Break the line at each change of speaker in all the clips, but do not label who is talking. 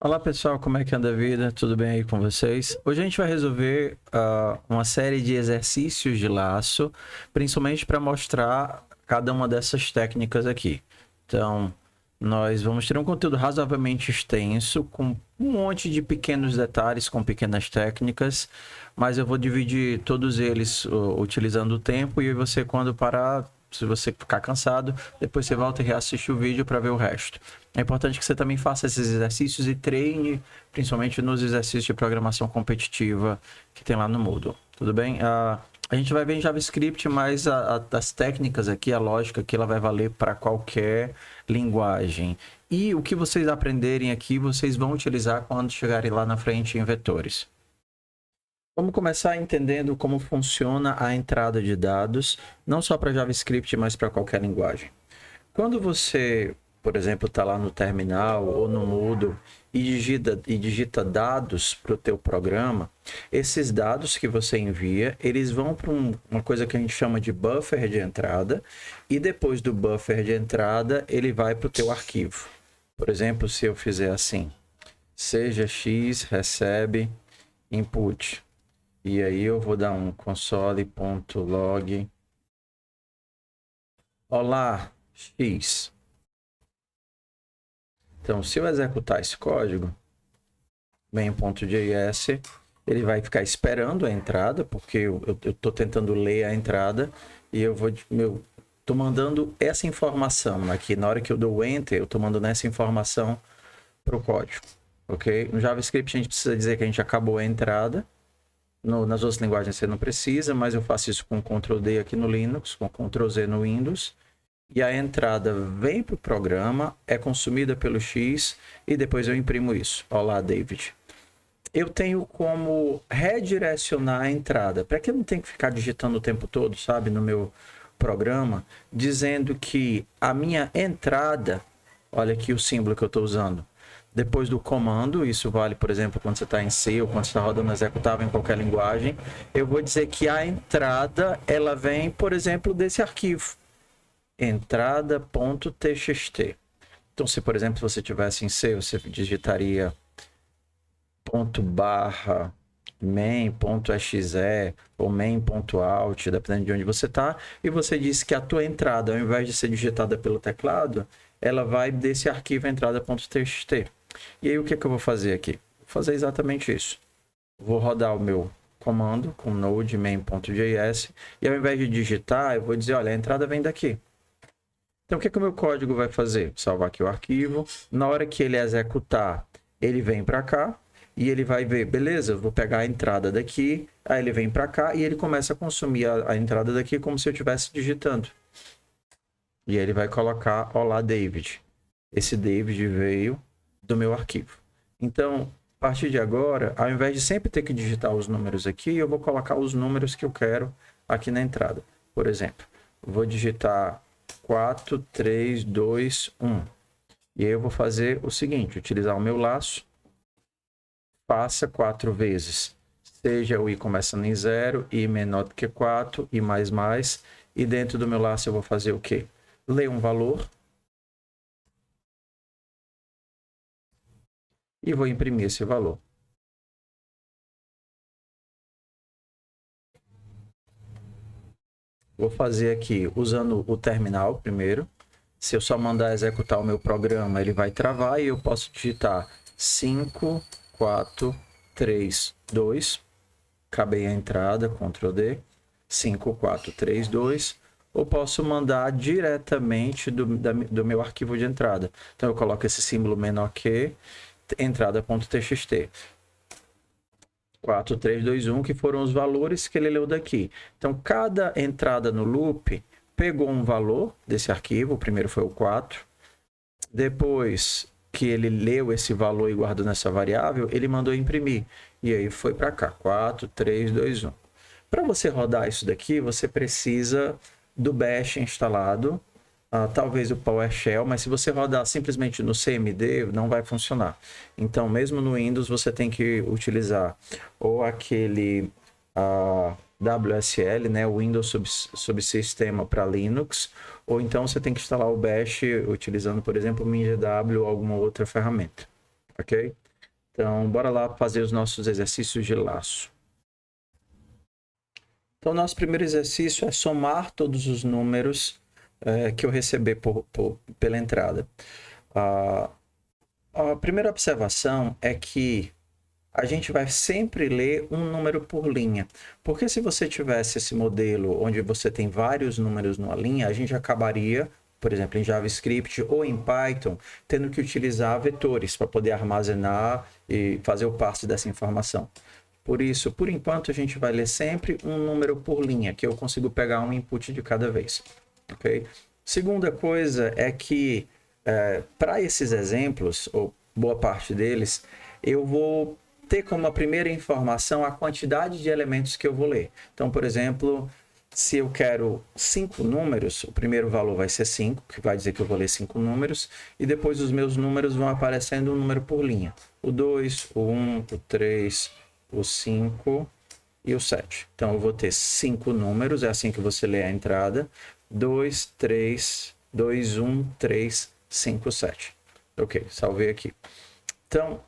Olá pessoal, como é que anda a vida? Tudo bem aí com vocês? Hoje a gente vai resolver uma série de exercícios de laço, principalmente para mostrar cada uma dessas técnicas aqui. Então, nós vamos ter um conteúdo razoavelmente extenso, com um monte de pequenos detalhes, com pequenas técnicas, mas eu vou dividir todos eles utilizando o tempo e você, quando parar, se você ficar cansado, depois você volta e reassiste o vídeo para ver o resto. É importante que você também faça esses exercícios e treine, principalmente nos exercícios de programação competitiva que tem lá no Moodle. Tudo bem? A gente vai ver em JavaScript, mas as técnicas aqui, a lógica aqui, ela vai valer para qualquer linguagem. E o que vocês aprenderem aqui, vocês vão utilizar quando chegarem lá na frente em vetores. Vamos começar entendendo como funciona a entrada de dados, não só para JavaScript, mas para qualquer linguagem. Quando você, por exemplo, está lá no terminal ou no Moodle e digita dados para o teu programa, esses dados que você envia, eles vão para uma coisa que a gente chama de buffer de entrada, e depois do buffer de entrada, ele vai para o teu arquivo. Por exemplo, se eu fizer assim, seja x recebe input, e aí eu vou dar um console.log. Olá, x. Então, se eu executar esse código, main.js, ele vai ficar esperando a entrada, porque eu estou tentando ler a entrada, e eu estou mandando essa informação aqui. Na hora que eu dou Enter, eu estou mandando essa informação para o código. Ok? No JavaScript, a gente precisa dizer que a gente acabou a entrada. Nas outras linguagens você não precisa, mas eu faço isso com Ctrl D aqui no Linux, com Ctrl Z no Windows. E a entrada vem para o programa, é consumida pelo X e depois eu imprimo isso. Olá, David. Eu tenho como redirecionar a entrada, para que eu não tenha que ficar digitando o tempo todo, sabe, no meu programa, dizendo que a minha entrada, olha aqui o símbolo que eu estou usando, depois do comando, isso vale, por exemplo, quando você está em C ou quando você está rodando executável em qualquer linguagem, eu vou dizer que a entrada, ela vem, por exemplo, desse arquivo, entrada.txt. Então, se, por exemplo, você tivesse em C, você digitaria .main.exe ou main.out, dependendo de onde você está, e você diz que a tua entrada, ao invés de ser digitada pelo teclado, ela vai desse arquivo entrada.txt. E aí, o que eu vou fazer aqui? Vou fazer exatamente isso. Vou rodar o meu comando com node main.js e ao invés de digitar, eu vou dizer, olha, a entrada vem daqui. Então, o que o meu código vai fazer? Salvar aqui o arquivo. Na hora que ele executar, ele vem para cá e ele vai ver, beleza, eu vou pegar a entrada daqui, aí ele vem para cá e ele começa a consumir a entrada daqui como se eu estivesse digitando. E aí ele vai colocar, olá, David. Esse David veio do meu arquivo. Então, a partir de agora, ao invés de sempre ter que digitar os números aqui, eu vou colocar os números que eu quero aqui na entrada. Por exemplo, vou digitar 4, 3, 2, 1. E aí eu vou fazer o seguinte, utilizar o meu laço, faça 4 vezes. Seja o i começando em 0, i menor do que 4, i mais, e dentro do meu laço eu vou fazer o quê? Ler um valor, e vou imprimir esse valor. Vou fazer aqui usando o terminal primeiro. Se eu só mandar executar o meu programa, ele vai travar e eu posso digitar 5, 4, 3, 2. Acabei a entrada, Ctrl D. 5, 4, 3, 2. Ou posso mandar diretamente do meu arquivo de entrada. Então eu coloco esse símbolo menor que entrada.txt. 4, 3, 2, 1, que foram os valores que ele leu daqui. Então, cada entrada no loop pegou um valor desse arquivo, o primeiro foi o 4. Depois que ele leu esse valor e guardou nessa variável, ele mandou imprimir. E aí foi para cá, 4, 3, 2, 1. Para você rodar isso daqui, você precisa do Bash instalado, talvez o PowerShell, mas se você rodar simplesmente no CMD, não vai funcionar. Então, mesmo no Windows, você tem que utilizar ou aquele WSL, né, o Windows Subsistema para Linux, ou então você tem que instalar o Bash utilizando, por exemplo, o MinGW ou alguma outra ferramenta, ok? Então, bora lá fazer os nossos exercícios de laço. Então, nosso primeiro exercício é somar todos os números que eu receber pela entrada. A primeira observação é que a gente vai sempre ler um número por linha. Porque se você tivesse esse modelo onde você tem vários números numa linha, a gente acabaria, por exemplo, em JavaScript ou em Python, tendo que utilizar vetores para poder armazenar e fazer o passe dessa informação. Por isso, por enquanto, a gente vai ler sempre um número por linha, que eu consigo pegar um input de cada vez. Okay? Segunda coisa é que, para esses exemplos, ou boa parte deles, eu vou ter como a primeira informação a quantidade de elementos que eu vou ler. Então, por exemplo, se eu quero 5 números, o primeiro valor vai ser 5, que vai dizer que eu vou ler 5 números, e depois os meus números vão aparecendo um número por linha. O 2, o 1, o 3, o 5 e o 7. Então, eu vou ter 5 números, é assim que você lê a entrada. 2, 3, 2, 1, 3, 5, 7. Ok, salvei aqui. Então,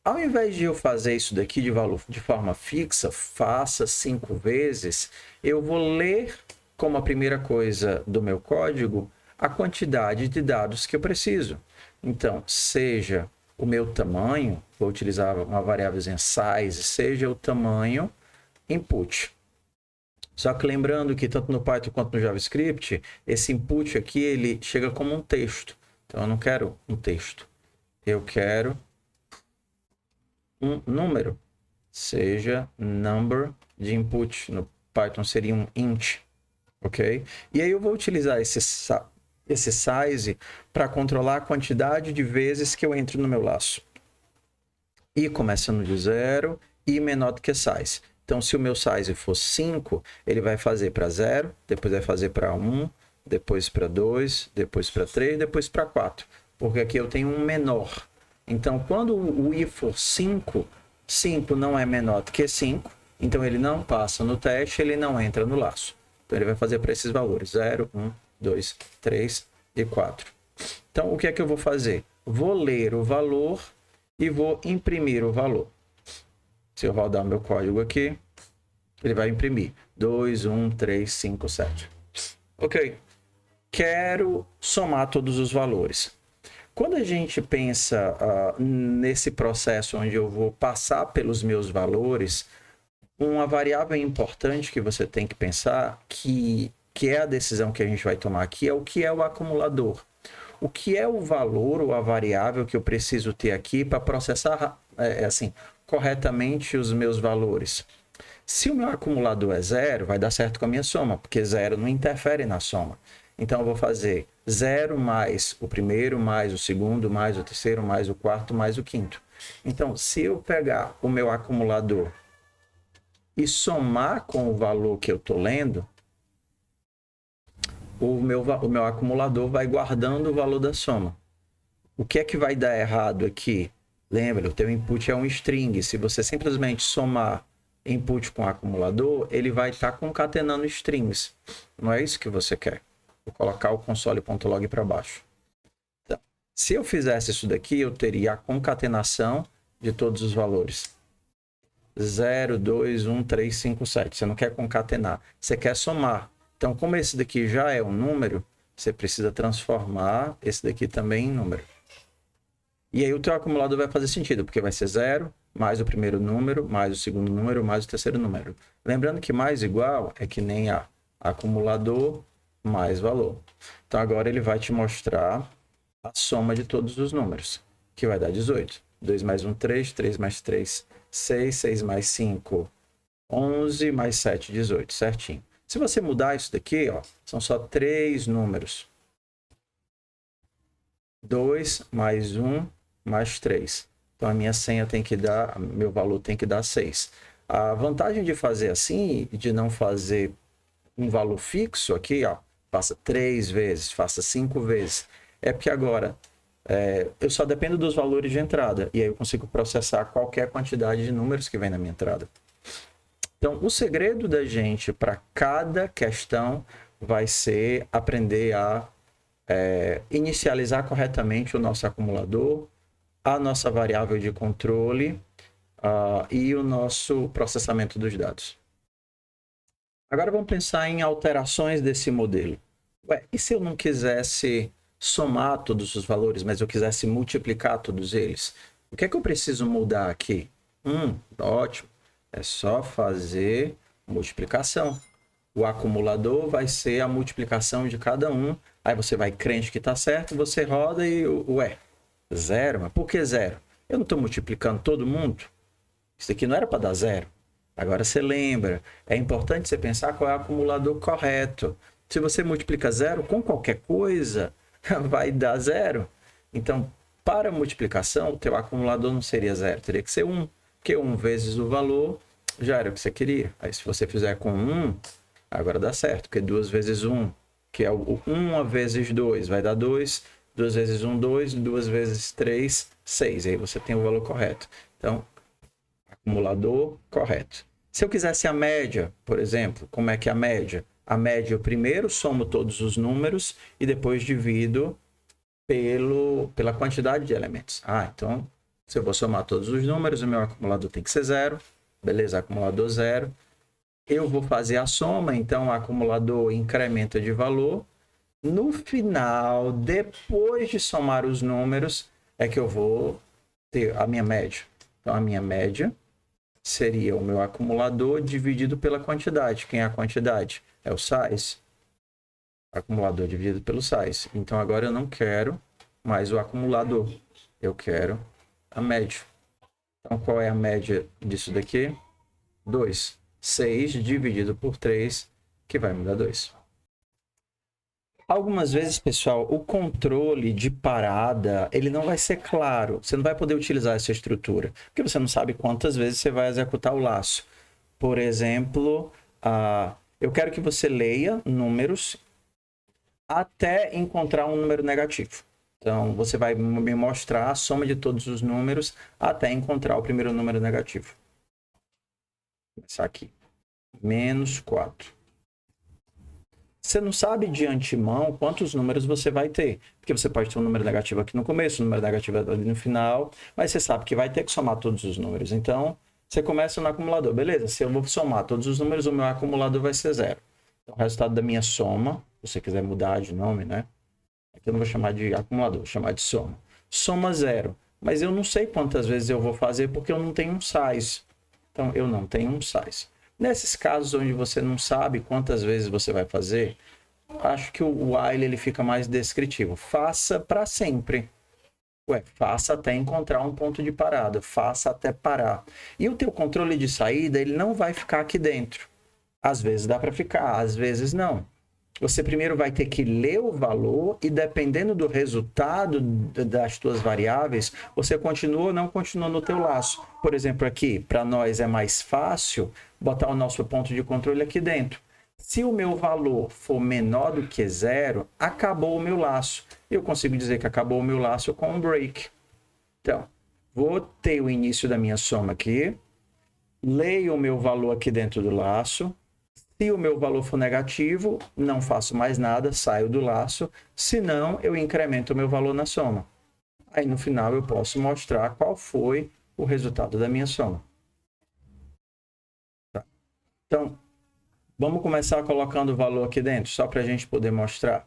ao invés de eu fazer isso daqui de forma fixa, faça 5 vezes, eu vou ler como a primeira coisa do meu código a quantidade de dados que eu preciso. Então, seja o meu tamanho, vou utilizar uma variável size, seja o tamanho input. Só que lembrando que tanto no Python quanto no JavaScript, esse input aqui ele chega como um texto. Então, eu não quero um texto. Eu quero um número, seja number de input. No Python seria um int, ok? E aí eu vou utilizar esse size para controlar a quantidade de vezes que eu entro no meu laço. E começando de 0 e menor do que size. Então, se o meu size for 5, ele vai fazer para 0, depois vai fazer para 1, depois para 2, depois para 3, depois para 4. Porque aqui eu tenho um menor. Então, quando o i for 5, 5 não é menor do que 5, então ele não passa no teste, ele não entra no laço. Então, ele vai fazer para esses valores, 0, 1, 2, 3 e 4. Então, o que é que eu vou fazer? Vou ler o valor e vou imprimir o valor. Se eu rodar o meu código aqui, ele vai imprimir 2, 1, 3, 5, 7. Ok. Quero somar todos os valores. Quando a gente pensa nesse processo onde eu vou passar pelos meus valores, uma variável importante que você tem que pensar, que é a decisão que a gente vai tomar aqui, é o que é o acumulador. O que é o valor ou a variável que eu preciso ter aqui para processar corretamente os meus valores? Se o meu acumulador é 0, vai dar certo com a minha soma, porque 0 não interfere na soma. Então, eu vou fazer 0 mais o primeiro, mais o segundo, mais o terceiro, mais o quarto, mais o quinto. Então, se eu pegar o meu acumulador e somar com o valor que eu estou lendo, o meu acumulador vai guardando o valor da soma. O que é que vai dar errado aqui? Lembra, o teu input é um string. Se você simplesmente somar input com acumulador, ele vai estar concatenando strings. Não é isso que você quer. Vou colocar o console.log para baixo. Então, se eu fizesse isso daqui, eu teria a concatenação de todos os valores. 0, 2, 1, 3, 5, 7. Você não quer concatenar, você quer somar. Então, como esse daqui já é um número, você precisa transformar esse daqui também em número. E aí o teu acumulador vai fazer sentido, porque vai ser 0, mais o primeiro número, mais o segundo número, mais o terceiro número. Lembrando que mais igual é que nem a acumulador mais valor. Então, agora ele vai te mostrar a soma de todos os números, que vai dar 18. 2 mais 1, 3, 3 mais 3, 6, 6 mais 5, 11, mais 7, 18, certinho. Se você mudar isso daqui, ó, são só 3 números. 2 mais 1 mais 3. Então, a minha senha tem que dar, meu valor tem que dar 6. A vantagem de fazer assim, de não fazer um valor fixo aqui, ó, faça 3 vezes, faça 5 vezes, é porque agora eu só dependo dos valores de entrada, e aí eu consigo processar qualquer quantidade de números que vem na minha entrada. Então, o segredo da gente para cada questão vai ser aprender a inicializar corretamente o nosso acumulador, a nossa variável de controle e o nosso processamento dos dados. Agora vamos pensar em alterações desse modelo. Ué, e se eu não quisesse somar todos os valores, mas eu quisesse multiplicar todos eles? O que é que eu preciso mudar aqui? Ótimo. É só fazer multiplicação. O acumulador vai ser a multiplicação de cada um. Aí você vai crente que está certo, você roda e, ué, zero? Mas por que zero? Eu não estou multiplicando todo mundo? Isso aqui não era para dar zero. Agora você lembra, é importante você pensar qual é o acumulador correto. Se você multiplica zero com qualquer coisa, vai dar zero. Então, para multiplicação, o teu acumulador não seria zero, teria que ser 1. Porque 1 vezes o valor já era o que você queria. Aí se você fizer com 1, agora dá certo, porque 2 vezes 1, que é o 1 vezes 2, vai dar 2. 2 vezes 1, 2. 2 vezes 3, 6. Aí você tem o valor correto. Então, acumulador correto. Se eu quisesse a média, por exemplo, como é que é a média? A média, eu primeiro somo todos os números e depois divido pela quantidade de elementos. Então, se eu vou somar todos os números, o meu acumulador tem que ser 0. Beleza, acumulador 0. Eu vou fazer a soma, então o acumulador incrementa de valor. No final, depois de somar os números, é que eu vou ter a minha média. Então, a minha média seria o meu acumulador dividido pela quantidade. Quem é a quantidade? É o size. Acumulador dividido pelo size. Então, agora eu não quero mais o acumulador. Eu quero a média. Então, qual é a média disso daqui? 2. 6 dividido por 3, que vai me dar 2. Algumas vezes, pessoal, o controle de parada, ele não vai ser claro. Você não vai poder utilizar essa estrutura, porque você não sabe quantas vezes você vai executar o laço. Por exemplo, eu quero que você leia números até encontrar um número negativo. Então, você vai me mostrar a soma de todos os números até encontrar o primeiro número negativo. Vou começar aqui. Menos 4. Você não sabe de antemão quantos números você vai ter. Porque você pode ter um número negativo aqui no começo, um número negativo ali no final, mas você sabe que vai ter que somar todos os números. Então, você começa no acumulador. Beleza, se eu vou somar todos os números, o meu acumulador vai ser 0. Então, o resultado da minha soma, se você quiser mudar de nome, né? Aqui eu não vou chamar de acumulador, vou chamar de soma. Soma 0. Mas eu não sei quantas vezes eu vou fazer porque eu não tenho um size. Então, eu não tenho um size. Nesses casos onde você não sabe quantas vezes você vai fazer, acho que o while ele fica mais descritivo. Faça para sempre. Faça até encontrar um ponto de parada. Faça até parar. E o teu controle de saída, ele não vai ficar aqui dentro. Às vezes dá para ficar, às vezes não. Você primeiro vai ter que ler o valor e dependendo do resultado das tuas variáveis, você continua ou não continua no teu laço. Por exemplo, aqui, para nós é mais fácil botar o nosso ponto de controle aqui dentro. Se o meu valor for menor do que 0, acabou o meu laço. Eu consigo dizer que acabou o meu laço com um break. Então, vou ter o início da minha soma aqui, leio o meu valor aqui dentro do laço. Se o meu valor for negativo, não faço mais nada, saio do laço. Se não, eu incremento o meu valor na soma. Aí no final eu posso mostrar qual foi o resultado da minha soma. Tá. Então, vamos começar colocando o valor aqui dentro, só para a gente poder mostrar.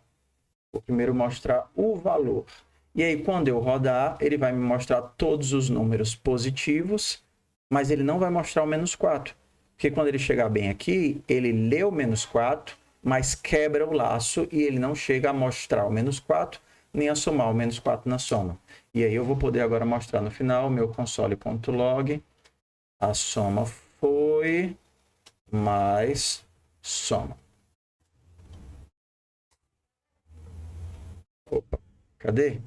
Vou primeiro mostrar o valor. E aí, quando eu rodar, ele vai me mostrar todos os números positivos, mas ele não vai mostrar o menos 4. Porque quando ele chegar bem aqui, ele lê o menos 4, mas quebra o laço e ele não chega a mostrar o menos 4, nem a somar o menos 4 na soma. E aí eu vou poder agora mostrar no final o meu console.log. A soma foi mais soma. Opa, cadê?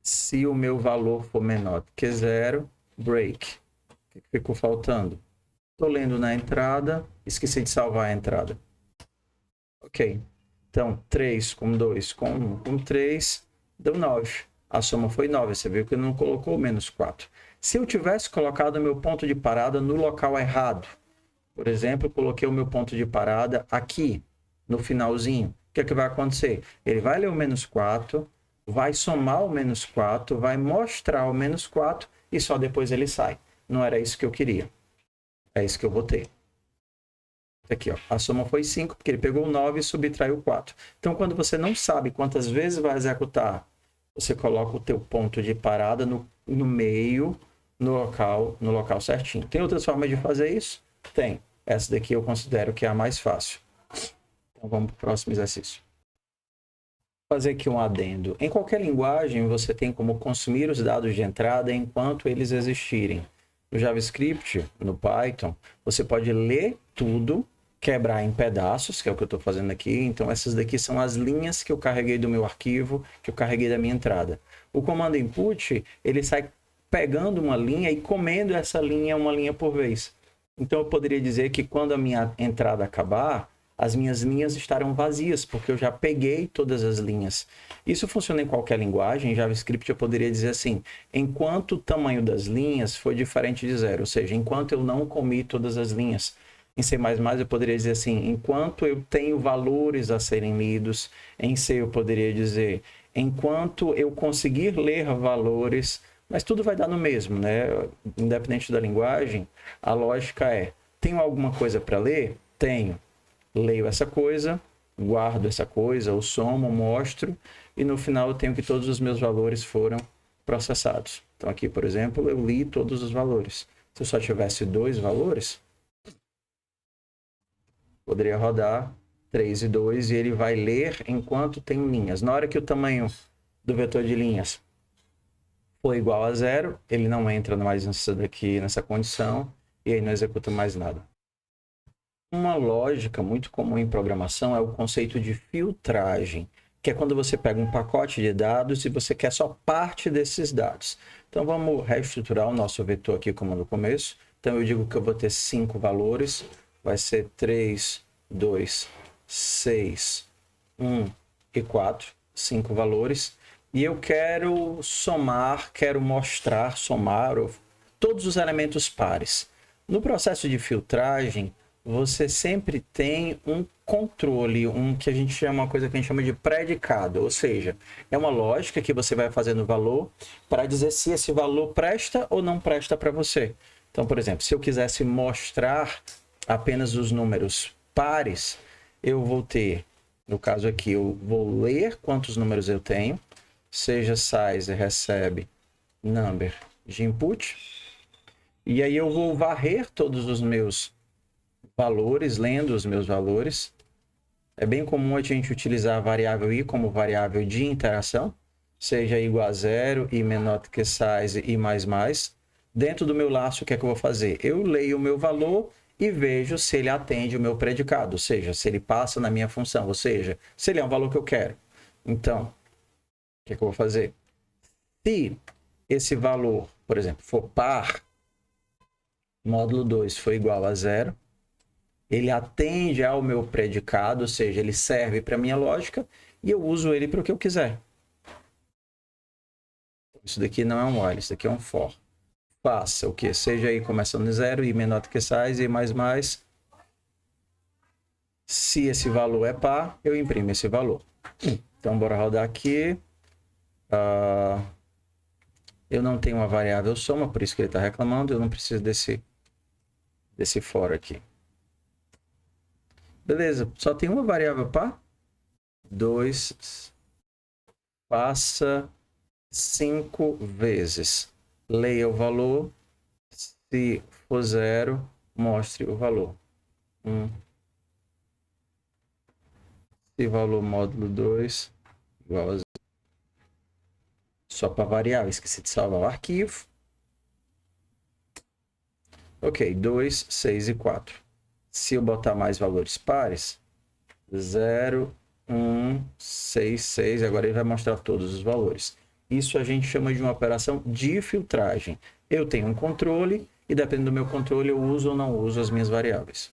Se o meu valor for menor do que 0, break. O que ficou faltando? Estou lendo na entrada, esqueci de salvar a entrada. Ok. Então, 3 com 2 com 1 com 3, deu 9. A soma foi 9. Você viu que não colocou menos 4. Se eu tivesse colocado o meu ponto de parada no local errado, por exemplo, eu coloquei o meu ponto de parada aqui, no finalzinho, o que é que vai acontecer? Ele vai ler o menos 4, vai somar o menos 4, vai mostrar o menos 4 e só depois ele sai. Não era isso que eu queria. É isso que eu botei. Aqui, ó. A soma foi 5, porque ele pegou o 9 e subtraiu 4. Então, quando você não sabe quantas vezes vai executar, você coloca o teu ponto de parada no meio, no local certinho. Tem outras formas de fazer isso? Tem. Essa daqui eu considero que é a mais fácil. Então, vamos para o próximo exercício. Vou fazer aqui um adendo. Em qualquer linguagem, você tem como consumir os dados de entrada enquanto eles existirem. No JavaScript, no Python, você pode ler tudo, quebrar em pedaços, que é o que eu estou fazendo aqui. Então, essas daqui são as linhas que eu carreguei do meu arquivo, que eu carreguei da minha entrada. O comando input, ele sai pegando uma linha e comendo essa linha uma linha por vez. Então, eu poderia dizer que quando a minha entrada acabar, as minhas linhas estarão vazias, porque eu já peguei todas as linhas. Isso funciona em qualquer linguagem. Em JavaScript eu poderia dizer assim, enquanto o tamanho das linhas for diferente de 0, ou seja, enquanto eu não comi todas as linhas. Em C++ eu poderia dizer assim, enquanto eu tenho valores a serem lidos. Em C eu poderia dizer, enquanto eu conseguir ler valores, mas tudo vai dar no mesmo, né? Independente da linguagem, a lógica é, tenho alguma coisa para ler? Tenho. Leio essa coisa, guardo essa coisa, ou somo, mostro, e no final eu tenho que todos os meus valores foram processados. Então aqui, por exemplo, eu li todos os valores. Se eu só tivesse 2 valores, poderia rodar 3 e 2 e ele vai ler enquanto tem linhas. Na hora que o tamanho do vetor de linhas for igual a 0, ele não entra mais nessa condição e aí não executa mais nada. Uma lógica muito comum em programação é o conceito de filtragem, que é quando você pega um pacote de dados e você quer só parte desses dados. Então, vamos reestruturar o nosso vetor aqui como no começo. Então, eu digo que eu vou ter 5 valores. Vai ser 3, 2, 6, 1 e 4. 5 valores. E eu quero somar, quero mostrar, somar todos os elementos pares. No processo de filtragem, você sempre tem um controle, que a gente chama, uma coisa que a gente chama de predicado, ou seja, é uma lógica que você vai fazer no valor para dizer se esse valor presta ou não presta para você. Então, por exemplo, se eu quisesse mostrar apenas os números pares, eu vou ter, no caso aqui, eu vou ler quantos números eu tenho, seja size recebe number de input, e aí eu vou varrer todos os meus valores, lendo os meus valores. É bem comum a gente utilizar a variável i como variável de interação, seja igual a 0, i menor do que size, i mais. Dentro do meu laço, o que é que eu vou fazer? Eu leio o meu valor e vejo se ele atende o meu predicado, ou seja, se ele passa na minha função, ou seja, se ele é um valor que eu quero. Então, o que é que eu vou fazer? Se esse valor, por exemplo, for par, módulo 2 for igual a 0, ele atende ao meu predicado, ou seja, ele serve para a minha lógica e eu uso ele para o que eu quiser. Isso daqui não é um while, isso daqui é um for. Faça o que? Seja aí começando em 0, i menor do que size, i mais. Se esse valor é par, eu imprimo esse valor. Então, bora rodar aqui. Eu não tenho uma variável soma, por isso que ele está reclamando. Eu não preciso desse for aqui. Beleza, só tem uma variável par. 2 passa 5 vezes. Leia o valor. Se for 0, mostre o valor. 1. Se valor módulo 2 igual a 0. Só para variar, esqueci de salvar o arquivo. Ok, 2, 6 e 4. Se eu botar mais valores pares, 0, 1, 6, 6, agora ele vai mostrar todos os valores. Isso a gente chama de uma operação de filtragem. Eu tenho um controle e dependendo do meu controle eu uso ou não uso as minhas variáveis.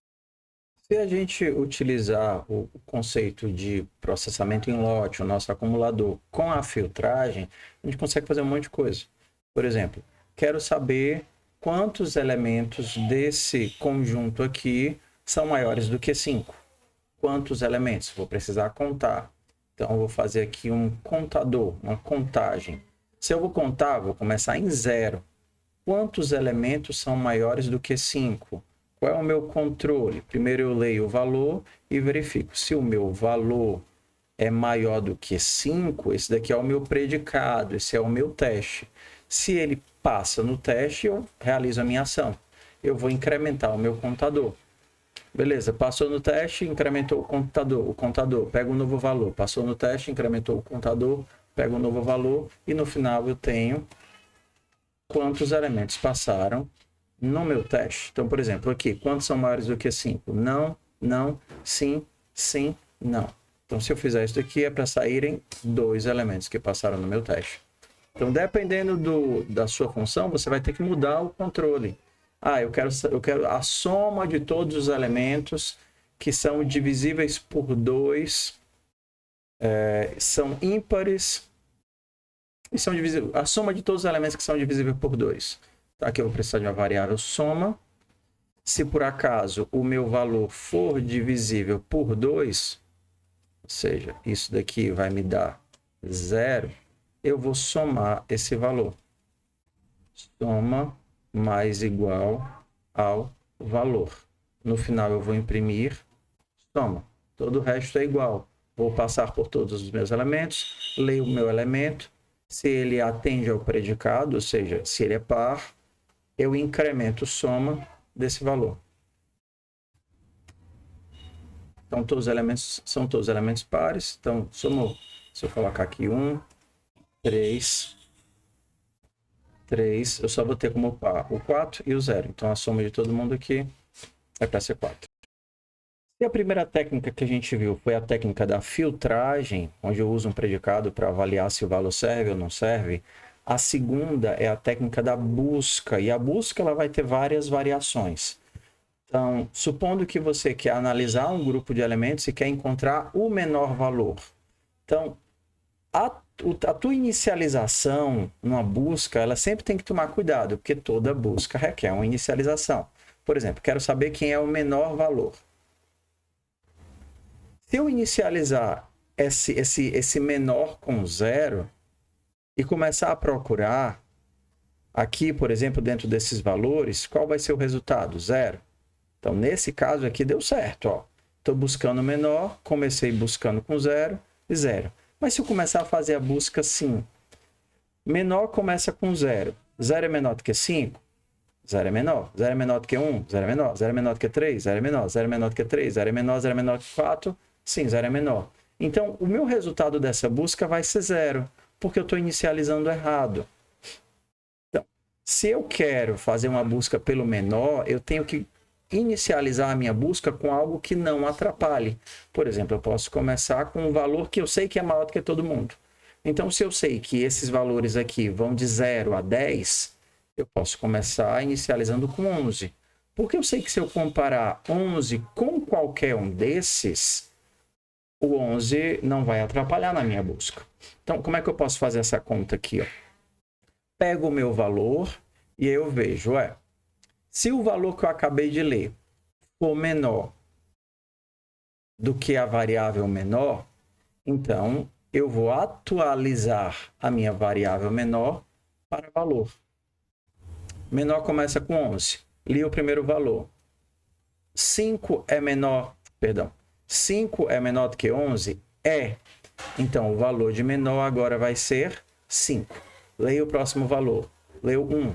Se a gente utilizar o conceito de processamento em lote, o nosso acumulador, com a filtragem, a gente consegue fazer um monte de coisa. Por exemplo, quero saber quantos elementos desse conjunto aqui são maiores do que 5. Quantos elementos? Vou precisar contar. Então, eu vou fazer aqui um contador, uma contagem. Se eu vou contar, vou começar em 0. Quantos elementos são maiores do que 5? Qual é o meu controle? Primeiro eu leio o valor e verifico. Se o meu valor é maior do que 5, esse daqui é o meu predicado, esse é o meu teste. Se ele passa no teste, eu realizo a minha ação. Eu vou incrementar o meu contador. Beleza, passou no teste, incrementou o contador, pega um novo valor. Passou no teste, incrementou o contador, pega um novo valor. E no final eu tenho quantos elementos passaram no meu teste. Então, por exemplo, aqui, quantos são maiores do que 5? Não, não, sim, sim, não. Então, se eu fizer isso aqui, é para saírem 2 elementos que passaram no meu teste. Então, dependendo da sua função, você vai ter que mudar o controle. Ah, eu quero a soma de todos os elementos que são divisíveis por 2, são ímpares, e são divisíveis. A soma de todos os elementos que são divisíveis por 2. Aqui eu vou precisar de uma variável soma. Se por acaso o meu valor for divisível por 2, ou seja, isso daqui vai me dar 0, eu vou somar esse valor. Soma mais igual ao valor. No final eu vou imprimir soma. Todo o resto é igual. Vou passar por todos os meus elementos, leio o meu elemento. Se ele atende ao predicado, ou seja, se ele é par, eu incremento soma desse valor. Então, todos os elementos são todos elementos pares. Então, somou. Se eu colocar aqui 1, 3, 3, eu só vou ter como par o 4 e o 0. Então, a soma de todo mundo aqui é para ser 4. E a primeira técnica que a gente viu foi a técnica da filtragem, onde eu uso um predicado para avaliar se o valor serve ou não serve. A segunda é a técnica da busca, e a busca ela vai ter várias variações. Então, supondo que você quer analisar um grupo de elementos e quer encontrar o menor valor. Então, a tua inicialização numa busca, ela sempre tem que tomar cuidado, porque toda busca requer uma inicialização. Por exemplo, quero saber quem é o menor valor. Se eu inicializar esse menor com 0 e começar a procurar aqui, por exemplo, dentro desses valores, qual vai ser o resultado? 0. Então, nesse caso aqui deu certo. Estou buscando o menor, comecei buscando com 0 e 0. Mas se eu começar a fazer a busca assim, menor começa com 0. 0 é menor do que 5? 0 é menor. 0 é menor do que 1? 0 é menor. 0 é menor do que 3? 0 é menor. 0 é menor do que 3? 0 é menor. 0 é menor do que 4? Sim, 0 é menor. Então, o meu resultado dessa busca vai ser 0, porque eu estou inicializando errado. Então, se eu quero fazer uma busca pelo menor, eu tenho que inicializar a minha busca com algo que não atrapalhe. Por exemplo, eu posso começar com um valor que eu sei que é maior do que todo mundo. Então, se eu sei que esses valores aqui vão de 0 a 10, eu posso começar inicializando com 11. Porque eu sei que se eu comparar 11 com qualquer um desses, o 11 não vai atrapalhar na minha busca. Então, como é que eu posso fazer essa conta aqui? Pego o meu valor e aí eu vejo, se o valor que eu acabei de ler for menor do que a variável menor, então eu vou atualizar a minha variável menor para valor. Menor começa com 11. Li o primeiro valor. 5 é menor do que 11? É. Então, o valor de menor agora vai ser 5. Leia o próximo valor. Leu 1.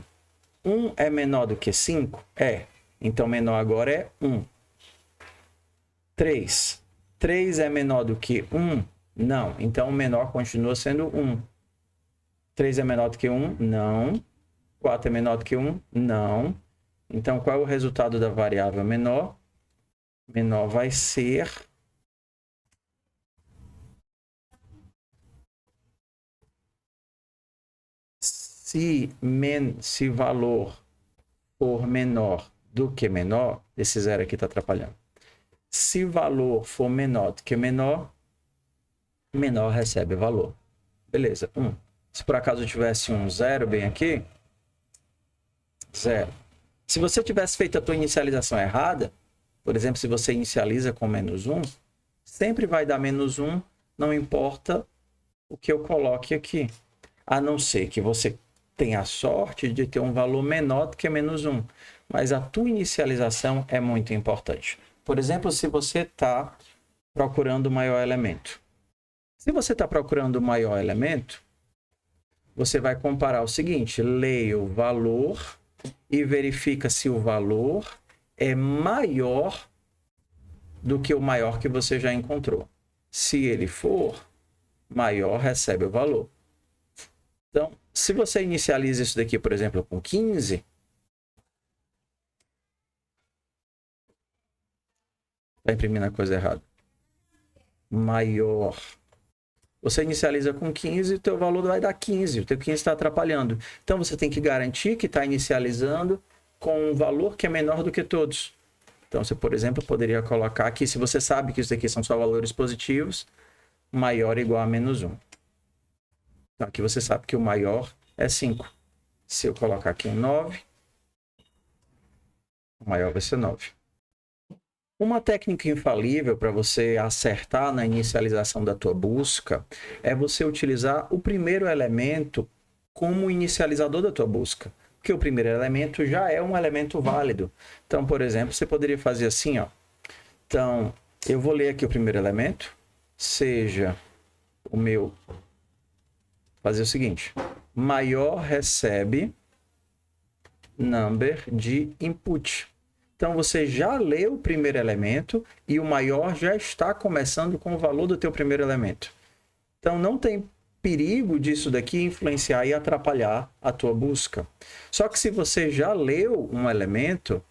1 é menor do que 5? É. Então, menor agora é 1. 3. 3 é menor do que 1? Não. Então, o menor continua sendo 1. 3 é menor do que 1? Não. 4 é menor do que 1? Não. Então, qual é o resultado da variável menor? Menor vai ser... Se valor for menor do que menor, esse 0 aqui está atrapalhando. Se valor for menor do que menor, menor recebe valor. Beleza, 1. Se por acaso tivesse um 0 bem aqui, 0. Se você tivesse feito a tua inicialização errada, por exemplo, se você inicializa com menos 1, sempre vai dar menos 1 não importa o que eu coloque aqui. A não ser que você tenha a sorte de ter um valor menor do que -1. Mas a tua inicialização é muito importante. Por exemplo, se você está procurando o maior elemento. Se você está procurando o maior elemento, você vai comparar o seguinte: leia o valor e verifica se o valor é maior do que o maior que você já encontrou. Se ele for maior, recebe o valor. Então, se você inicializa isso daqui, por exemplo, com 15, está imprimindo a coisa errada. Maior. Você inicializa com 15, o teu valor vai dar 15. O teu 15 está atrapalhando. Então, você tem que garantir que está inicializando com um valor que é menor do que todos. Então, você, por exemplo, poderia colocar aqui, se você sabe que isso daqui são só valores positivos, maior igual a -1. Então, aqui você sabe que o maior é 5. Se eu colocar aqui um 9, o maior vai ser 9. Uma técnica infalível para você acertar na inicialização da tua busca é você utilizar o primeiro elemento como inicializador da tua busca. Porque o primeiro elemento já é um elemento válido. Então, por exemplo, você poderia fazer assim, ó. Então, eu vou ler aqui o primeiro elemento, seja o meu... Fazer o seguinte: maior recebe number de input. Então, você já leu o primeiro elemento e o maior já está começando com o valor do teu primeiro elemento. Então, não tem perigo disso daqui influenciar e atrapalhar a tua busca. Só que se você já leu um elemento,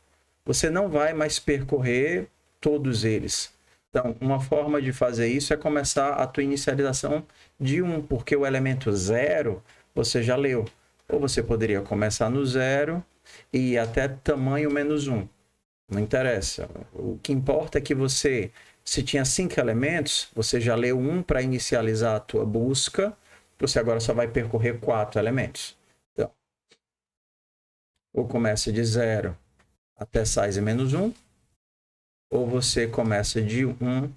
você não vai mais percorrer todos eles. Então, uma forma de fazer isso é começar a tua inicialização de 1, porque o elemento 0 você já leu. Ou você poderia começar no 0 e ir até tamanho -1. Não interessa. O que importa é que você, se tinha 5 elementos, você já leu 1 para inicializar a tua busca, você agora só vai percorrer 4 elementos. Então, ou começa de 0 até size -1, ou você começa de 1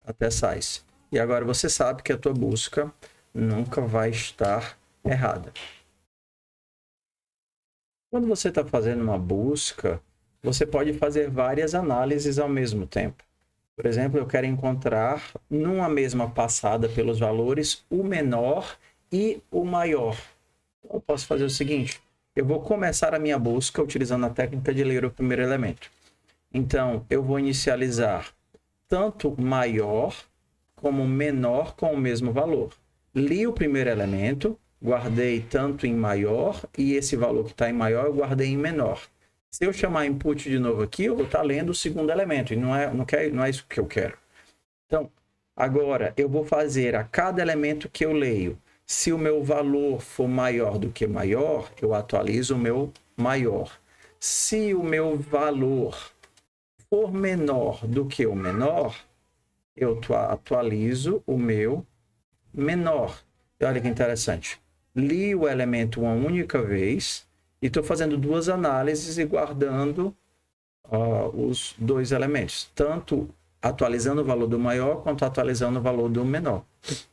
até size. E agora você sabe que a tua busca nunca vai estar errada. Quando você está fazendo uma busca, você pode fazer várias análises ao mesmo tempo. Por exemplo, eu quero encontrar numa mesma passada pelos valores o menor e o maior. Então, eu posso fazer o seguinte: eu vou começar a minha busca utilizando a técnica de ler o primeiro elemento. Então, eu vou inicializar tanto maior como menor com o mesmo valor. Li o primeiro elemento, guardei tanto em maior e esse valor que está em maior eu guardei em menor. Se eu chamar input de novo aqui, eu vou estar lendo o segundo elemento e não é isso que eu quero. Então, agora eu vou fazer a cada elemento que eu leio. Se o meu valor for maior do que maior, eu atualizo o meu maior. Se o meu valor for menor do que o menor, eu atualizo o meu menor. E olha que interessante. Li o elemento uma única vez e estou fazendo duas análises e guardando os dois elementos. Tanto atualizando o valor do maior quanto atualizando o valor do menor.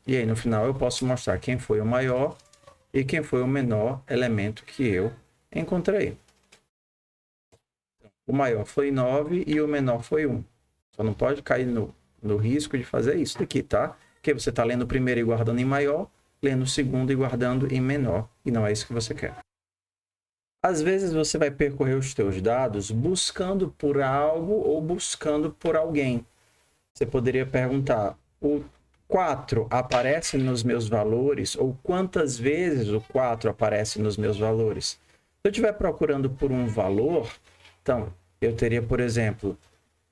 E aí no final eu posso mostrar quem foi o maior e quem foi o menor elemento que eu encontrei. O maior foi 9 e o menor foi 1. Só não pode cair no risco de fazer isso daqui, tá? Porque você está lendo o primeiro e guardando em maior, lendo o segundo e guardando em menor. E não é isso que você quer. Às vezes você vai percorrer os teus dados buscando por algo ou buscando por alguém. Você poderia perguntar, o 4 aparece nos meus valores? Ou quantas vezes o 4 aparece nos meus valores? Se eu estiver procurando por um valor, então eu teria, por exemplo,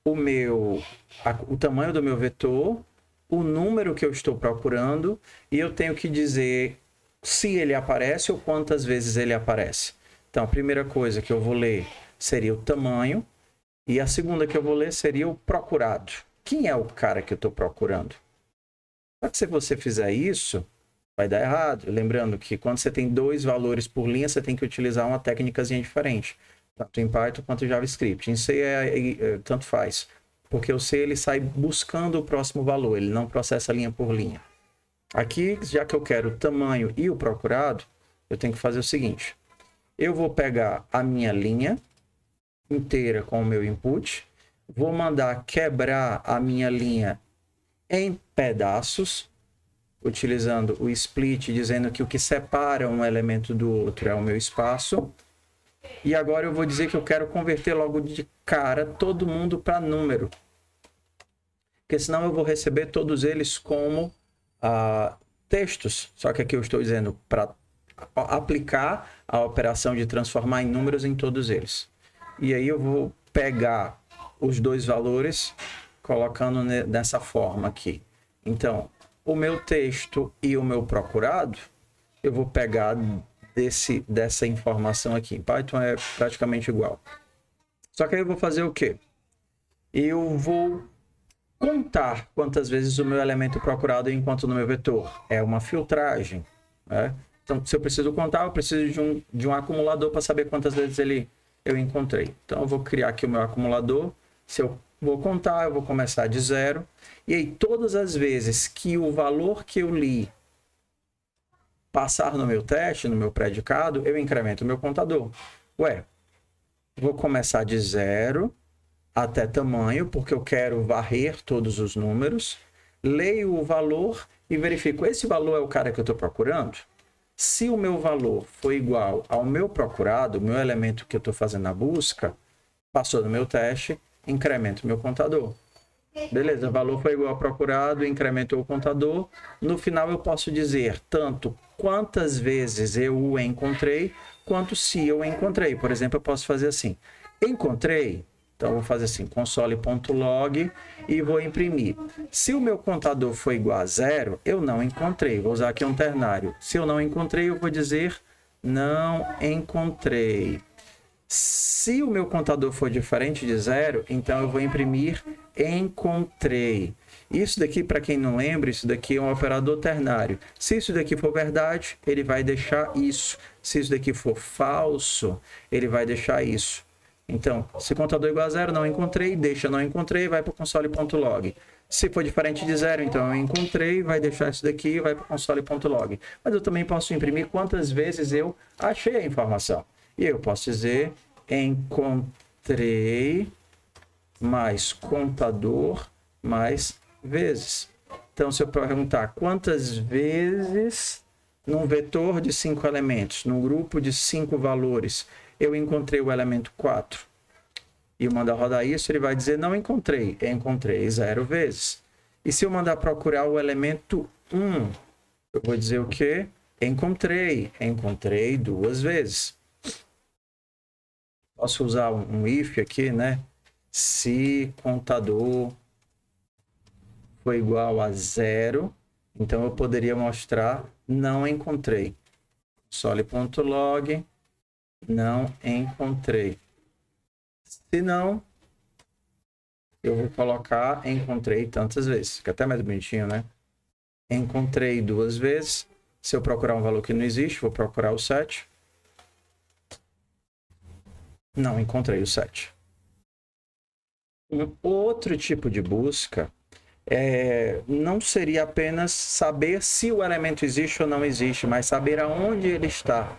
o tamanho do meu vetor, o número que eu estou procurando, e eu tenho que dizer se ele aparece ou quantas vezes ele aparece. Então, a primeira coisa que eu vou ler seria o tamanho, e a segunda que eu vou ler seria o procurado. Quem é o cara que eu estou procurando? Só que se você fizer isso, vai dar errado. Lembrando que quando você tem dois valores por linha, você tem que utilizar uma técnicazinha diferente. Tanto em Python quanto em JavaScript. Em C tanto faz. porque o C ele sai buscando o próximo valor, ele não processa linha por linha. Aqui, já que eu quero o tamanho e o procurado, eu tenho que fazer o seguinte. Eu vou pegar a minha linha inteira com o meu input, vou mandar quebrar a minha linha em pedaços, utilizando o split, dizendo que o que separa um elemento do outro é o meu espaço. E agora eu vou dizer que eu quero converter logo de cara todo mundo para número. Porque senão eu vou receber todos eles como textos. Só que aqui eu estou dizendo para aplicar a operação de transformar em números em todos eles. E aí eu vou pegar os dois valores colocando nessa forma aqui. Então, o meu texto e o meu procurado, eu vou pegar dessa informação aqui. Em Python é praticamente igual. Só que aí eu vou fazer o quê? Eu vou contar quantas vezes o meu elemento procurado enquanto no meu vetor. É uma filtragem, né? Então, se eu preciso contar, eu preciso de um acumulador para saber quantas vezes eu encontrei. Então, eu vou criar aqui o meu acumulador. Se eu vou contar, eu vou começar de 0. E aí, todas as vezes que o valor que eu li passar no meu teste, no meu predicado, eu incremento o meu contador. Ué, vou começar de 0 até tamanho, porque eu quero varrer todos os números. Leio o valor e verifico, esse valor é o cara que eu estou procurando? Se o meu valor for igual ao meu procurado, o meu elemento que eu estou fazendo a busca, passou no meu teste, incremento o meu contador. Beleza, o valor foi igual ao procurado, incrementou o contador. No final eu posso dizer tanto quantas vezes eu o encontrei, quanto se eu encontrei. Por exemplo, eu posso fazer assim, encontrei, então eu vou fazer assim, console.log e vou imprimir. Se o meu contador for igual a 0, eu não encontrei. Vou usar aqui um ternário. Se eu não encontrei, eu vou dizer não encontrei. Se o meu contador for diferente de 0, então eu vou imprimir encontrei. Isso daqui, para quem não lembra, isso daqui é um operador ternário. Se isso daqui for verdade, ele vai deixar isso. Se isso daqui for falso, ele vai deixar isso. Então, se contador igual a 0, não encontrei, deixa não encontrei, vai para o console.log. Se for diferente de 0, então eu encontrei, vai deixar isso daqui e vai para o console.log. Mas eu também posso imprimir quantas vezes eu achei a informação. E eu posso dizer encontrei mais contador mais vezes. Então, se eu perguntar quantas vezes num vetor de 5 elementos, num grupo de 5 valores, eu encontrei o elemento 4 e eu mandar rodar isso, ele vai dizer não encontrei, encontrei 0 vezes. E se eu mandar procurar o elemento 1, eu vou dizer o quê? Encontrei 2 vezes. Posso usar um if aqui, né? Se contador for igual a 0, então eu poderia mostrar não encontrei. Console.log, não encontrei. Se não, eu vou colocar encontrei tantas vezes. Fica até mais bonitinho, né? Encontrei 2 vezes. Se eu procurar um valor que não existe, vou procurar o 7. Não encontrei o 7. Um outro tipo de busca não seria apenas saber se o elemento existe ou não existe, mas saber aonde ele está.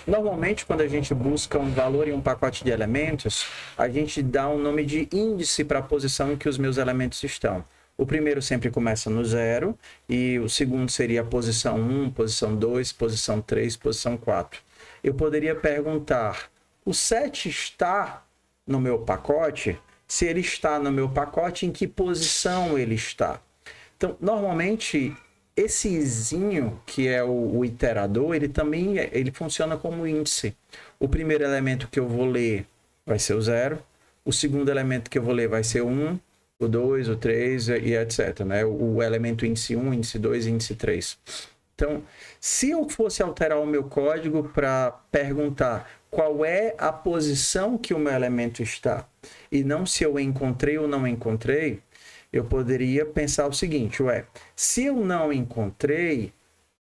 Normalmente, quando a gente busca um valor em um pacote de elementos, a gente dá um nome de índice para a posição em que os meus elementos estão. O primeiro sempre começa no 0, e o segundo seria a posição 1, posição 2, posição 3, posição 4. Eu poderia perguntar, o 7 está no meu pacote? Se ele está no meu pacote, em que posição ele está? Então, normalmente, esse izinho, que é o iterador, ele funciona como índice. O primeiro elemento que eu vou ler vai ser o 0. O segundo elemento que eu vou ler vai ser o 1, o 2, o 3 e etc. Né? O elemento índice 1, índice 2 e índice 3. Então, se eu fosse alterar o meu código para perguntar qual é a posição que o meu elemento está, e não se eu encontrei ou não encontrei, eu poderia pensar o seguinte, se eu não encontrei,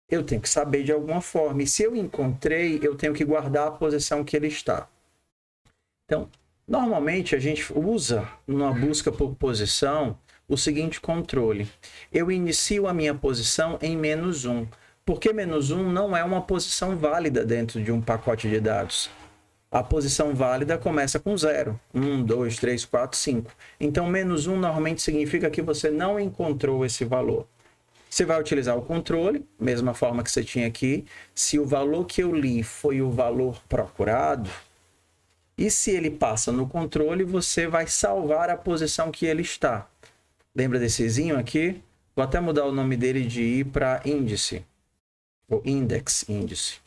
eu tenho que saber de alguma forma, e se eu encontrei, eu tenho que guardar a posição que ele está. Então, Normalmente a gente usa numa busca por posição o seguinte controle. Eu inicio a minha posição em -1, porque -1 não é uma posição válida dentro de um pacote de dados. A posição válida começa com 0. 1, 2, 3, 4, 5. Então, -1 normalmente significa que você não encontrou esse valor. Você vai utilizar o controle, mesma forma que você tinha aqui. Se o valor que eu li foi o valor procurado, e se ele passa no controle, você vai salvar a posição que ele está. Lembra dessezinho aqui? Vou até mudar o nome dele de I para índice. Ou index, índice.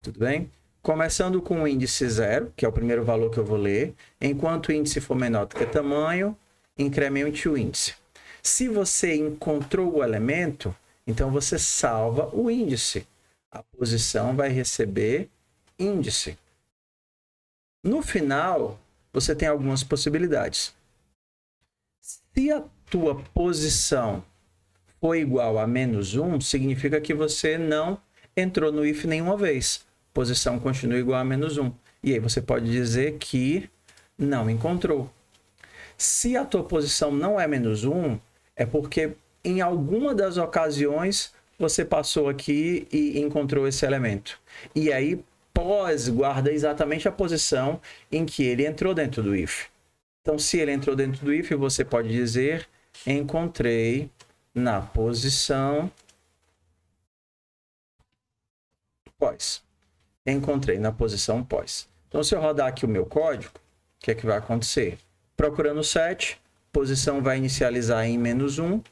Tudo bem? Começando com o índice 0, que é o primeiro valor que eu vou ler. Enquanto o índice for menor do que tamanho, incremente o índice. Se você encontrou o elemento, então você salva o índice. A posição vai receber índice. No final, você tem algumas possibilidades. Se a tua posição for igual a -1, significa que você não entrou no if nenhuma vez. Posição continua igual a -1. E aí você pode dizer que não encontrou. Se a tua posição não é -1, é porque em alguma das ocasiões você passou aqui e encontrou esse elemento. E aí guarda exatamente a posição em que ele entrou dentro do if. Então, se ele entrou dentro do if, você pode dizer: encontrei na posição pós. Encontrei na posição pós. Então, se eu rodar aqui o meu código, o que é que vai acontecer? Procurando 7, posição vai inicializar em -1.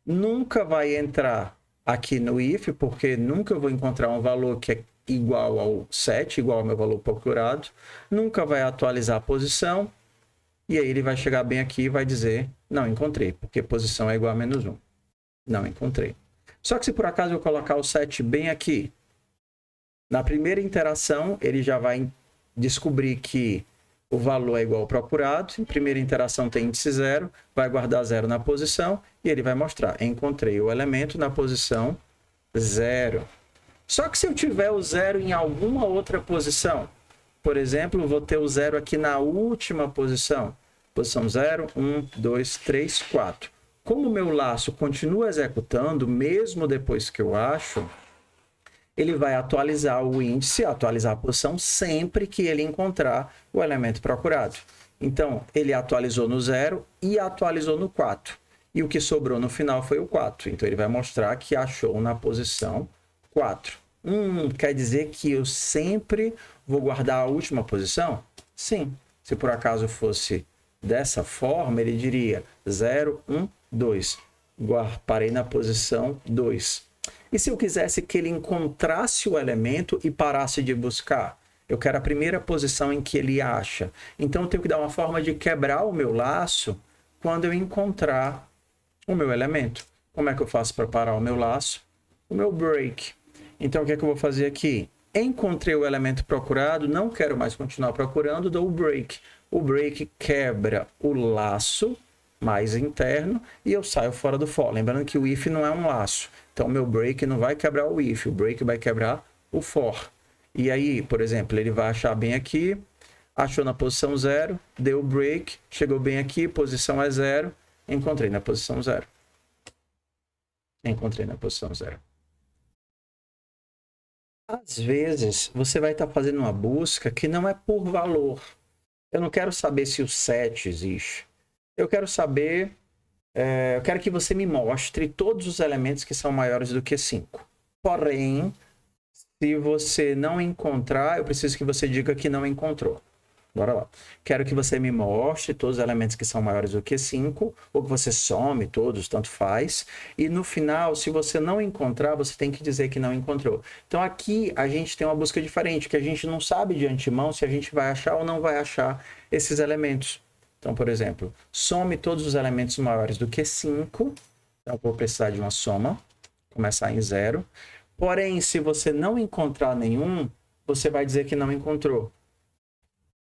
Nunca vai entrar aqui no if, porque nunca eu vou encontrar um valor que é igual ao 7, igual ao meu valor procurado. Nunca vai atualizar a posição. E aí ele vai chegar bem aqui e vai dizer: não encontrei, porque posição é igual a -1. Não encontrei. Só que se por acaso eu colocar o 7 bem aqui, na primeira interação ele já vai descobrir que o valor é igual ao procurado. Em primeira interação tem índice 0, vai guardar 0 na posição e ele vai mostrar: encontrei o elemento na posição 0. Só que se eu tiver o 0 em alguma outra posição, por exemplo, vou ter o 0 aqui na última posição. Posição 0, 1, 2, 3, 4. Como o meu laço continua executando, mesmo depois que eu acho, ele vai atualizar o índice, atualizar a posição, sempre que ele encontrar o elemento procurado. Então, ele atualizou no 0 e atualizou no 4. E o que sobrou no final foi o 4. Então, ele vai mostrar que achou na posição 4. Quer dizer que eu sempre vou guardar a última posição? Sim. Se por acaso fosse dessa forma, ele diria 0, 1, 2. Parei na posição 2. E se eu quisesse que ele encontrasse o elemento e parasse de buscar? Eu quero a primeira posição em que ele acha. Então, eu tenho que dar uma forma de quebrar o meu laço quando eu encontrar o meu elemento. Como é que eu faço para parar o meu laço? O meu break. Então, o que é que eu vou fazer aqui? Encontrei o elemento procurado, não quero mais continuar procurando, dou o break. O break quebra o laço mais interno e eu saio fora do for. Lembrando que o if não é um laço. Então, o meu break não vai quebrar o if, o break vai quebrar o for. E aí, por exemplo, ele vai achar bem aqui, achou na posição 0, deu o break, chegou bem aqui, posição é 0, encontrei na posição 0. Encontrei na posição 0. Às vezes, você vai estar fazendo uma busca que não é por valor. Eu não quero saber se o 7 existe. Eu quero saber... eu quero que você me mostre todos os elementos que são maiores do que 5. Porém, se você não encontrar, eu preciso que você diga que não encontrou. Bora lá. Quero que você me mostre todos os elementos que são maiores do que 5, ou que você some todos, tanto faz. E no final, se você não encontrar, você tem que dizer que não encontrou. Então aqui a gente tem uma busca diferente, que a gente não sabe de antemão se a gente vai achar ou não vai achar esses elementos. Então, por exemplo, some todos os elementos maiores do que 5. Então, eu vou precisar de uma soma, começar em 0. Porém, se você não encontrar nenhum, você vai dizer que não encontrou.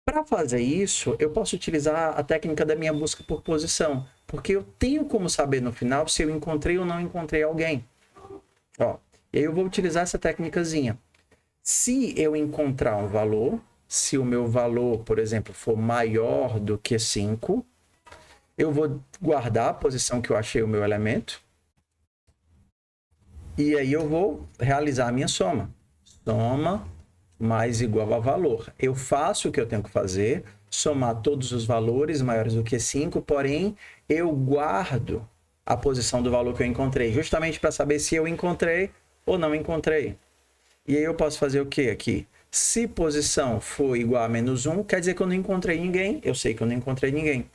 Para fazer isso, eu posso utilizar a técnica da minha busca por posição, porque eu tenho como saber no final se eu encontrei ou não encontrei alguém. Ó, e aí eu vou utilizar essa técnicazinha. Se eu encontrar um valor, se o meu valor, por exemplo, for maior do que 5, eu vou guardar a posição que eu achei o meu elemento. E aí eu vou realizar a minha soma. Soma mais igual a valor. Eu faço o que eu tenho que fazer, somar todos os valores maiores do que 5, porém eu guardo a posição do valor que eu encontrei, justamente para saber se eu encontrei ou não encontrei. E aí eu posso fazer o que aqui? Se posição for igual a menos 1, quer dizer que eu não encontrei ninguém, eu sei que eu não encontrei ninguém.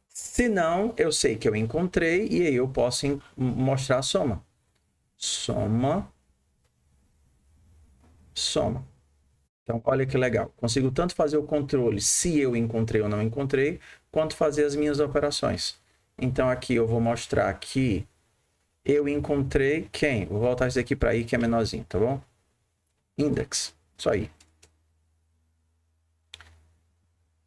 Se não, eu sei que eu encontrei e aí eu posso mostrar a soma. Soma. Soma. Então, olha que legal. Consigo tanto fazer o controle se eu encontrei ou não encontrei, quanto fazer as minhas operações. Então, aqui eu vou mostrar que eu encontrei quem? Vou voltar isso aqui para i, que é menorzinho, tá bom? Index. Isso aí.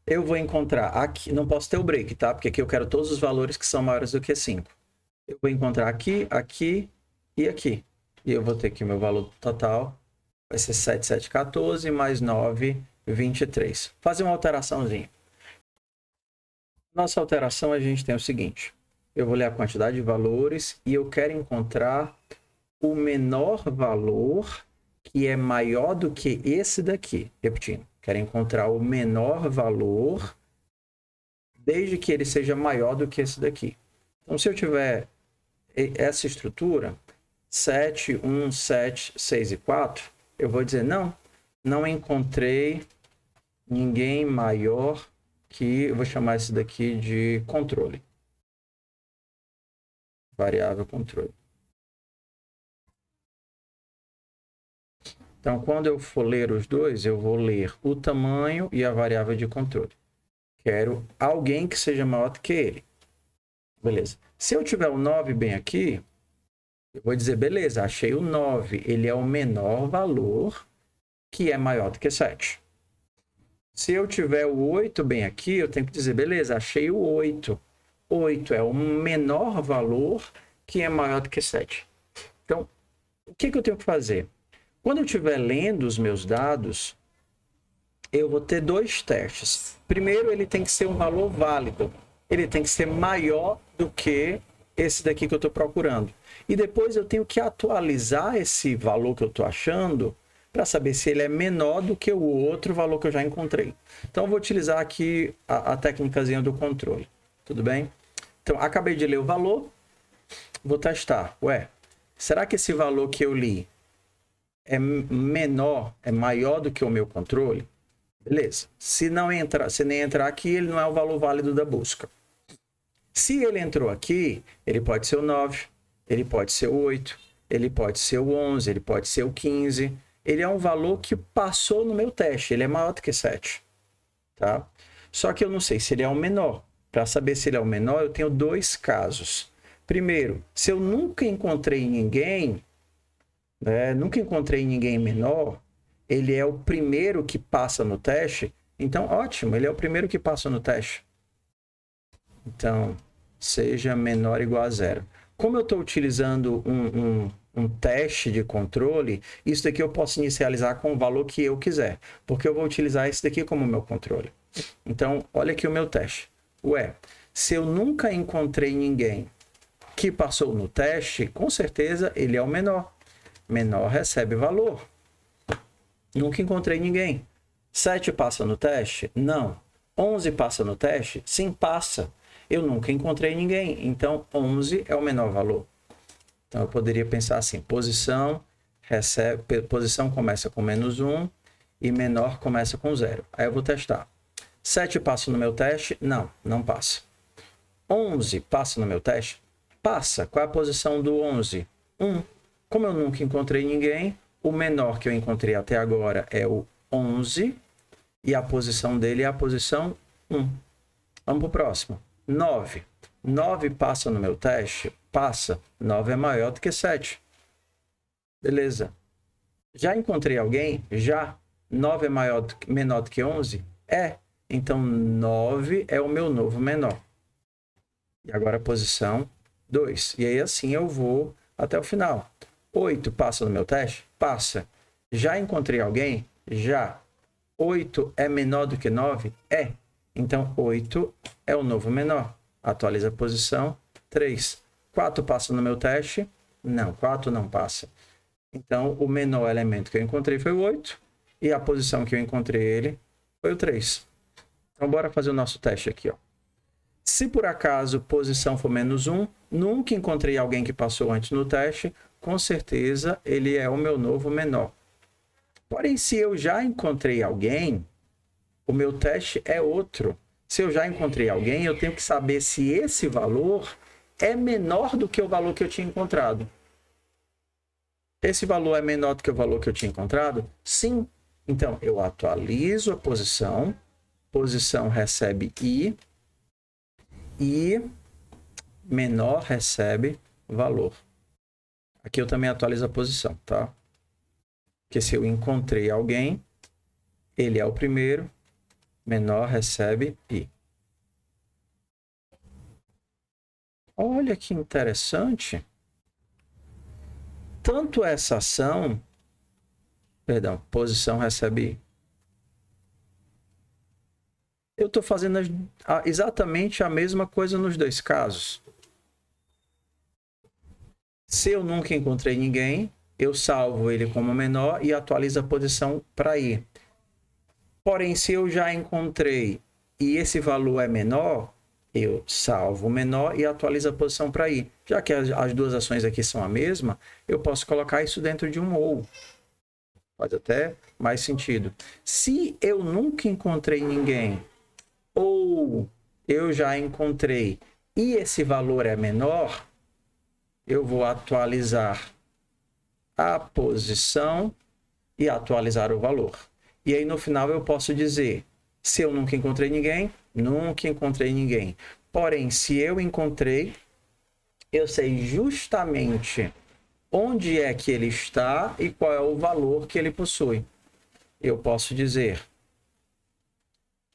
Eu vou encontrar aqui, não posso ter o break, tá? Porque aqui eu quero todos os valores que são maiores do que 5. Eu vou encontrar aqui, aqui e aqui. E eu vou ter aqui o meu valor total. Vai ser 7,714 mais 9,23. Fazer uma alteraçãozinha. Nossa alteração, a gente tem o seguinte. Eu vou ler a quantidade de valores e eu quero encontrar o menor valor que é maior do que esse daqui. Repetindo. Quero encontrar o menor valor desde que ele seja maior do que esse daqui. Então, se eu tiver essa estrutura, 7, 1, 7, 6 e 4, eu vou dizer, não encontrei ninguém maior que, eu vou chamar esse daqui de controle. Variável controle. Então, quando eu for ler os dois, eu vou ler o tamanho e a variável de controle. Quero alguém que seja maior do que ele. Beleza. Se eu tiver o 9 bem aqui, eu vou dizer, beleza, achei o 9. Ele é o menor valor que é maior do que 7. Se eu tiver o 8 bem aqui, eu tenho que dizer, beleza, achei o 8. 8 é o menor valor que é maior do que 7. Então, o que eu tenho que fazer? Quando eu estiver lendo os meus dados, eu vou ter dois testes. Primeiro, ele tem que ser um valor válido. Ele tem que ser maior do que esse daqui que eu estou procurando. E depois eu tenho que atualizar esse valor que eu estou achando para saber se ele é menor do que o outro valor que eu já encontrei. Então, eu vou utilizar aqui a técnicazinha do controle. Tudo bem? Então, acabei de ler o valor. Vou testar. Ué, será que esse valor que eu li é menor, é maior do que o meu controle? Beleza. Se nem entrar aqui, ele não é o valor válido da busca. Se ele entrou aqui, ele pode ser o 9, ele pode ser o 8, ele pode ser o 11, ele pode ser o 15. Ele é um valor que passou no meu teste, ele é maior do que 7. Tá? Só que eu não sei se ele é o menor. Para saber se ele é o menor, eu tenho dois casos. Primeiro, se eu nunca encontrei ninguém, nunca encontrei ninguém menor, ele é o primeiro que passa no teste, então ótimo, ele é o primeiro que passa no teste. Então, seja menor ou igual a 0. Como eu estou utilizando um teste de controle, isso daqui eu posso inicializar com o valor que eu quiser, porque eu vou utilizar esse daqui como meu controle. Então, olha aqui o meu teste. Ué, se eu nunca encontrei ninguém que passou no teste, com certeza ele é o menor. Menor recebe valor. Nunca encontrei ninguém. 7 passa no teste? Não. 11 passa no teste? Sim, passa. Eu nunca encontrei ninguém. Então, 11 é o menor valor. Então, eu poderia pensar assim, posição começa com menos 1 e menor começa com 0. Aí eu vou testar. 7 passa no meu teste? Não, não passa. 11 passa no meu teste? Passa. Qual é a posição do 11? 1. Como eu nunca encontrei ninguém, o menor que eu encontrei até agora é o 11 e a posição dele é a posição 1. Vamos para o próximo. 9. 9 passa no meu teste? Passa. 9 é maior do que 7. Beleza. Já encontrei alguém? Já. 9 é menor do que 11? É. Então, 9 é o meu novo menor. E agora a posição 2. E aí, assim, eu vou até o final. 8 passa no meu teste? Passa. Já encontrei alguém? Já. 8 é menor do que 9? É. Então, 8 é o novo menor. Atualiza a posição. 3. 4 passa no meu teste? Não, 4 não passa. Então, o menor elemento que eu encontrei foi o 8. E a posição que eu encontrei ele foi o 3. Então, bora fazer o nosso teste aqui, ó. Se por acaso posição for menos 1, nunca encontrei alguém que passou antes no teste, com certeza ele é o meu novo menor. Porém, se eu já encontrei alguém, o meu teste é outro. Se eu já encontrei alguém, eu tenho que saber se esse valor é menor do que o valor que eu tinha encontrado. Esse valor é menor do que o valor que eu tinha encontrado? Sim. Então, eu atualizo a posição recebe I, e menor recebe valor. Aqui eu também atualizo a posição, tá? Porque se eu encontrei alguém, ele é o primeiro, menor recebe I. Olha que interessante. Tanto essa ação, perdão, posição recebe I. Eu estou fazendo exatamente a mesma coisa nos dois casos. Se eu nunca encontrei ninguém, eu salvo ele como menor e atualizo a posição para I. Porém, se eu já encontrei e esse valor é menor, eu salvo o menor e atualizo a posição para I. Já que as duas ações aqui são a mesma, eu posso colocar isso dentro de um ou. Pode até mais sentido. Se eu nunca encontrei ninguém, ou eu já encontrei e esse valor é menor, eu vou atualizar a posição e atualizar o valor. E aí no final eu posso dizer, se eu nunca encontrei ninguém, nunca encontrei ninguém. Porém, se eu encontrei, eu sei justamente onde é que ele está e qual é o valor que ele possui. Eu posso dizer,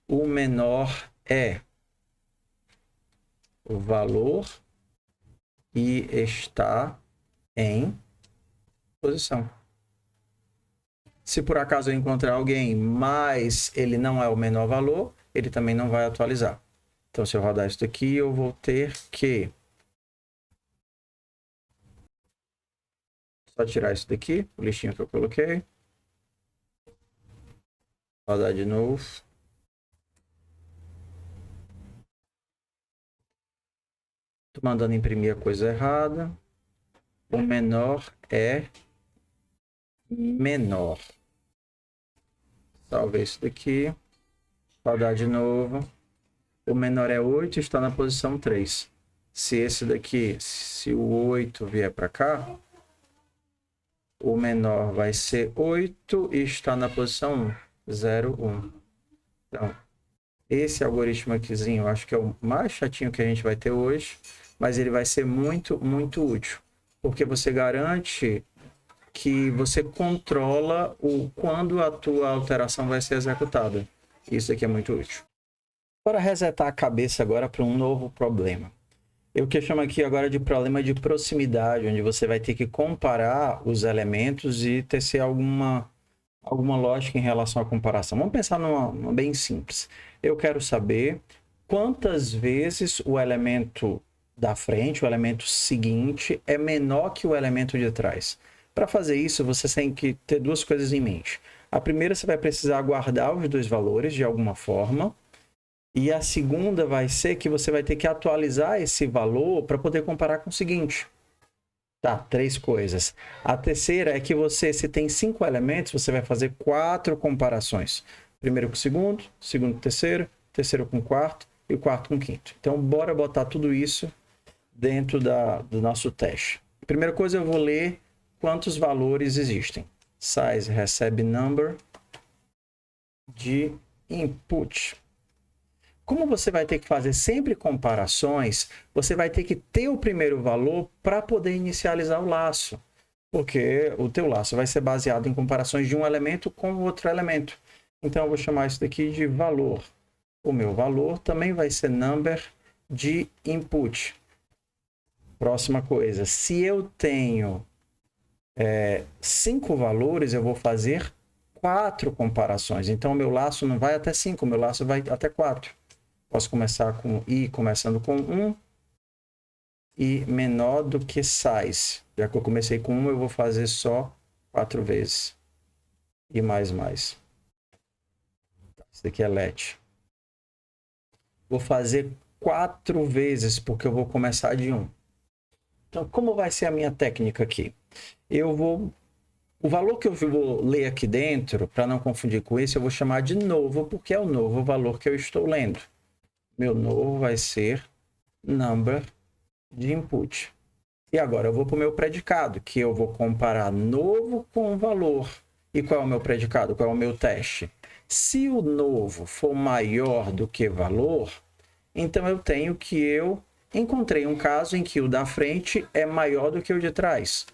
o menor é o valor e está em posição. Se por acaso eu encontrar alguém, mas ele não é o menor valor, ele também não vai atualizar. Então, se eu rodar isso daqui, eu vou ter que só tirar isso daqui, o listinho que eu coloquei. Rodar de novo. Estou mandando imprimir a coisa errada. O menor é menor. Salve isso daqui. Rodar de novo. O menor é 8, está na posição 3. Se esse daqui, se o 8 vier para cá, o menor vai ser 8 e está na posição 1, 0, 1. Então, esse algoritmo aqui, eu acho que é o mais chatinho que a gente vai ter hoje, mas ele vai ser muito, muito útil. Porque você garante que você controla quando a tua alteração vai ser executada. Isso aqui é muito útil. Para resetar a cabeça agora para um novo problema. Eu que chamo aqui agora de problema de proximidade, onde você vai ter que comparar os elementos e tecer alguma lógica em relação à comparação. Vamos pensar numa bem simples. Eu quero saber quantas vezes o elemento da frente, o elemento seguinte, é menor que o elemento de trás. Para fazer isso, você tem que ter duas coisas em mente. A primeira, você vai precisar guardar os dois valores de alguma forma. E a segunda vai ser que você vai ter que atualizar esse valor para poder comparar com o seguinte. Tá, 3 coisas. A terceira é que você, se tem 5 elementos, você vai fazer 4 comparações. Primeiro com o segundo com o terceiro com o quarto e o quarto com o quinto. Então, bora botar tudo isso dentro do nosso teste. Primeira coisa, eu vou ler quantos valores existem. Size recebe number de input. Como você vai ter que fazer sempre comparações, você vai ter que ter o primeiro valor para poder inicializar o laço. Porque o teu laço vai ser baseado em comparações de um elemento com outro elemento. Então, eu vou chamar isso daqui de valor. O meu valor também vai ser number de input. Próxima coisa, se eu tenho 5 valores, eu vou fazer 4 comparações. Então, o meu laço não vai até 5, o meu laço vai até 4. Posso começar com I, começando com 1, e menor do que size. Já que eu comecei com 1, eu vou fazer só 4 vezes. E mais. Isso daqui é let. Vou fazer 4 vezes, porque eu vou começar de 1. Então, como vai ser a minha técnica aqui? O valor que eu vou ler aqui dentro, para não confundir com esse, eu vou chamar de novo, porque é o novo valor que eu estou lendo. Meu novo vai ser number de input. E agora eu vou para o meu predicado, que eu vou comparar novo com valor. E qual é o meu predicado? Qual é o meu teste? Se o novo for maior do que valor, então eu tenho que eu encontrei um caso em que o da frente é maior do que o de trás.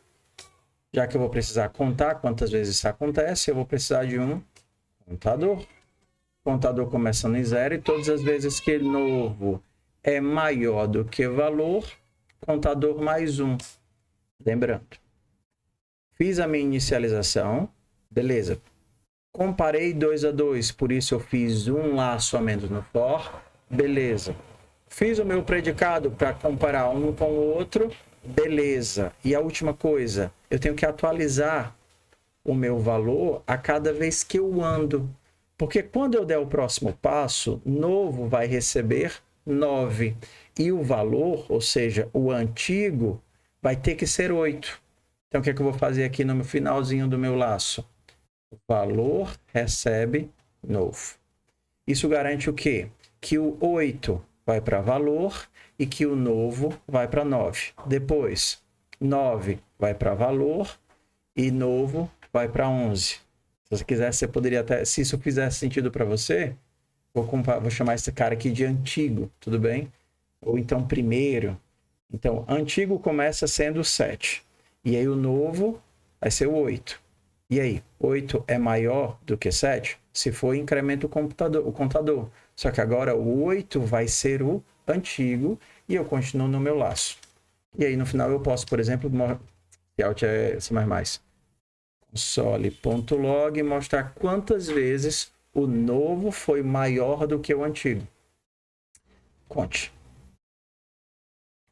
Já que eu vou precisar contar quantas vezes isso acontece, eu vou precisar de um contador. Contador começando em 0 e todas as vezes que novo é maior do que valor, contador mais 1. Lembrando. Fiz a minha inicialização, beleza. Comparei 2 a 2, por isso eu fiz um laço a menos no for, beleza. Fiz o meu predicado para comparar um com o outro, beleza. E a última coisa, eu tenho que atualizar o meu valor a cada vez que eu ando. Porque quando eu der o próximo passo, novo vai receber 9. E o valor, ou seja, o antigo, vai ter que ser 8. Então, o que é que eu vou fazer aqui no finalzinho do meu laço? O valor recebe novo. Isso garante o quê? Que o 8 vai para valor e que o novo vai para 9. Depois, 9 vai para valor e novo vai para 11. Se você quiser, você poderia até... Se isso fizesse sentido para você, vou chamar esse cara aqui de antigo, tudo bem? Ou então primeiro. Então, antigo começa sendo 7. E aí o novo vai ser o 8. E aí, 8 é maior do que 7? Se for, incrementa o contador. Só que agora o 8 vai ser o antigo e eu continuo no meu laço. E aí no final eu posso, por exemplo, Alt é C++, console.log mostrar quantas vezes o novo foi maior do que o antigo. Conte.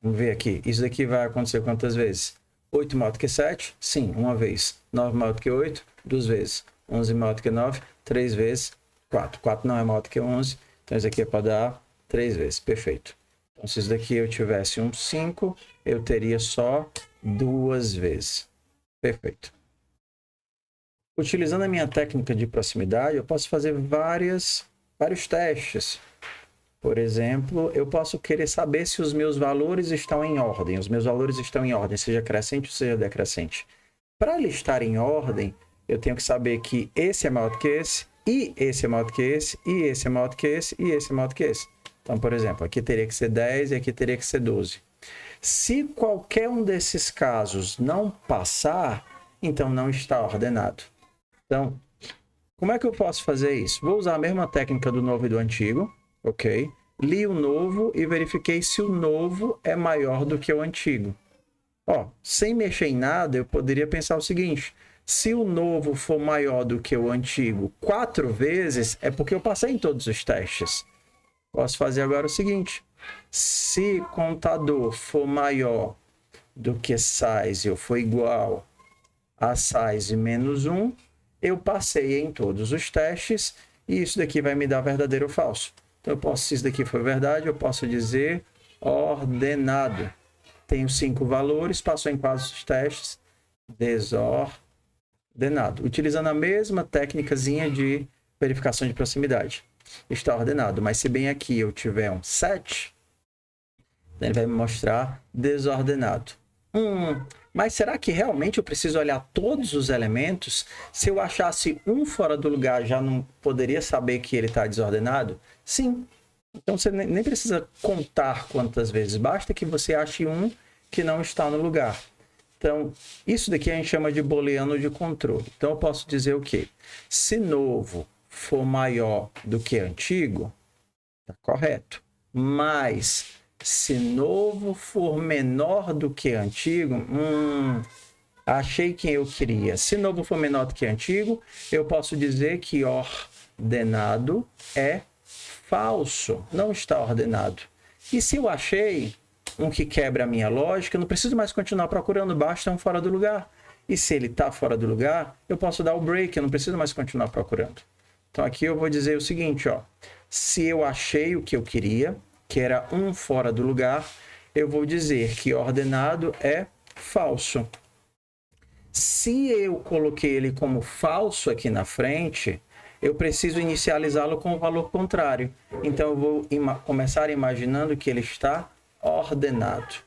Vamos ver aqui. Isso daqui vai acontecer quantas vezes? 8 maior do que 7? Sim, uma vez. 9 maior do que 8? 2 vezes. 11 maior do que 9? 3 vezes. 4. 4 não é maior do que 11. Então, isso aqui é para dar 3 vezes. Perfeito. Então, se isso daqui eu tivesse um 5, eu teria só 2 vezes. Perfeito. Utilizando a minha técnica de proximidade, eu posso fazer vários testes. Por exemplo, eu posso querer saber se os meus valores estão em ordem. Os meus valores estão em ordem, seja crescente ou seja decrescente. Para ele estar em ordem, eu tenho que saber que esse é maior do que esse, e esse é maior do que esse, e esse é maior do que esse, e esse é maior do que esse. Então, por exemplo, aqui teria que ser 10 e aqui teria que ser 12. Se qualquer um desses casos não passar, então não está ordenado. Então, como é que eu posso fazer isso? Vou usar a mesma técnica do novo e do antigo. Ok? Li o novo e verifiquei se o novo é maior do que o antigo. Ó, sem mexer em nada, eu poderia pensar o seguinte: se o novo for maior do que o antigo 4 vezes, é porque eu passei em todos os testes. Posso fazer agora o seguinte: se contador for maior do que size ou for igual a size menos 1, eu passei em todos os testes e isso daqui vai me dar verdadeiro ou falso. Então, eu posso, se isso daqui for verdade, eu posso dizer ordenado. Tenho 5 valores, passou em quase os testes, desordenado. Utilizando a mesma técnicazinha de verificação de proximidade. Está ordenado, mas se bem aqui eu tiver um 7, ele vai me mostrar desordenado. Mas será que realmente eu preciso olhar todos os elementos? Se eu achasse um fora do lugar, já não poderia saber que ele está desordenado? Sim. Então você nem precisa contar quantas vezes, basta que você ache um que não está no lugar. Então, isso daqui a gente chama de booleano de controle. Então eu posso dizer o quê? Se novo for maior do que antigo, está correto. Mas se novo for menor do que antigo, Achei quem eu queria. Se novo for menor do que antigo, eu posso dizer que ordenado é falso, não está ordenado. E se eu achei um que quebra a minha lógica, eu não preciso mais continuar procurando, basta um fora do lugar. E se ele está fora do lugar, eu posso dar o break, eu não preciso mais continuar procurando. Então aqui eu vou dizer o seguinte, ó, se eu achei o que eu queria, que era um fora do lugar, eu vou dizer que ordenado é falso. Se eu coloquei ele como falso aqui na frente, eu preciso inicializá-lo com o valor contrário. Então, eu vou começar imaginando que ele está ordenado.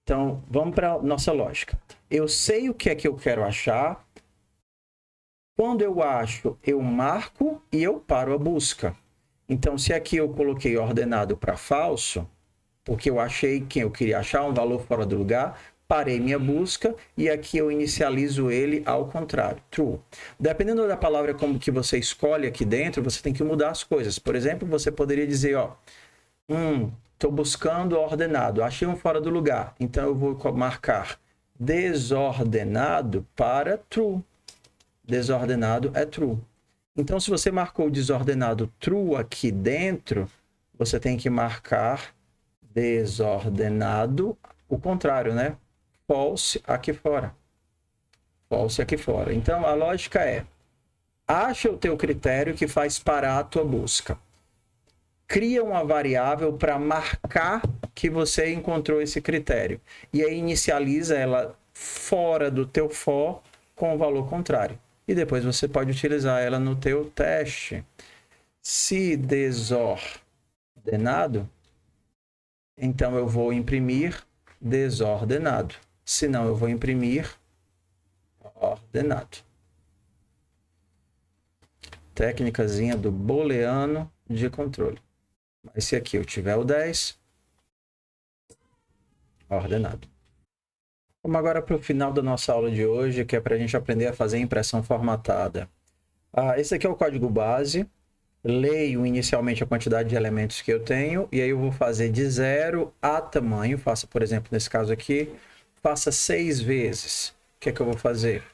Então, vamos para a nossa lógica. Eu sei o que é que eu quero achar. Quando eu acho, eu marco e eu paro a busca. Então, se aqui eu coloquei ordenado para falso, porque eu achei quem eu queria achar, um valor fora do lugar, parei minha busca e aqui eu inicializo ele ao contrário, true. Dependendo da palavra como que você escolhe aqui dentro, você tem que mudar as coisas. Por exemplo, você poderia dizer, ó, estou buscando ordenado, achei um fora do lugar, então eu vou marcar desordenado para true. Desordenado é true. Então, se você marcou desordenado true aqui dentro, você tem que marcar desordenado, o contrário, né? False aqui fora. False aqui fora. Então, a lógica é, acha o teu critério que faz parar a tua busca. Cria uma variável para marcar que você encontrou esse critério. E aí inicializa ela fora do teu for com o valor contrário. E depois você pode utilizar ela no teu teste. Se desordenado, então eu vou imprimir desordenado. Se não, eu vou imprimir ordenado. Técnicazinha do booleano de controle. Mas se aqui eu tiver o 10, ordenado. Vamos agora para o final da nossa aula de hoje, que é para a gente aprender a fazer impressão formatada. Esse aqui é o código base. Leio inicialmente a quantidade de elementos que eu tenho e aí eu vou fazer de 0 a tamanho. Faça, por exemplo, nesse caso aqui, faça 6 vezes. O que é que eu vou fazer?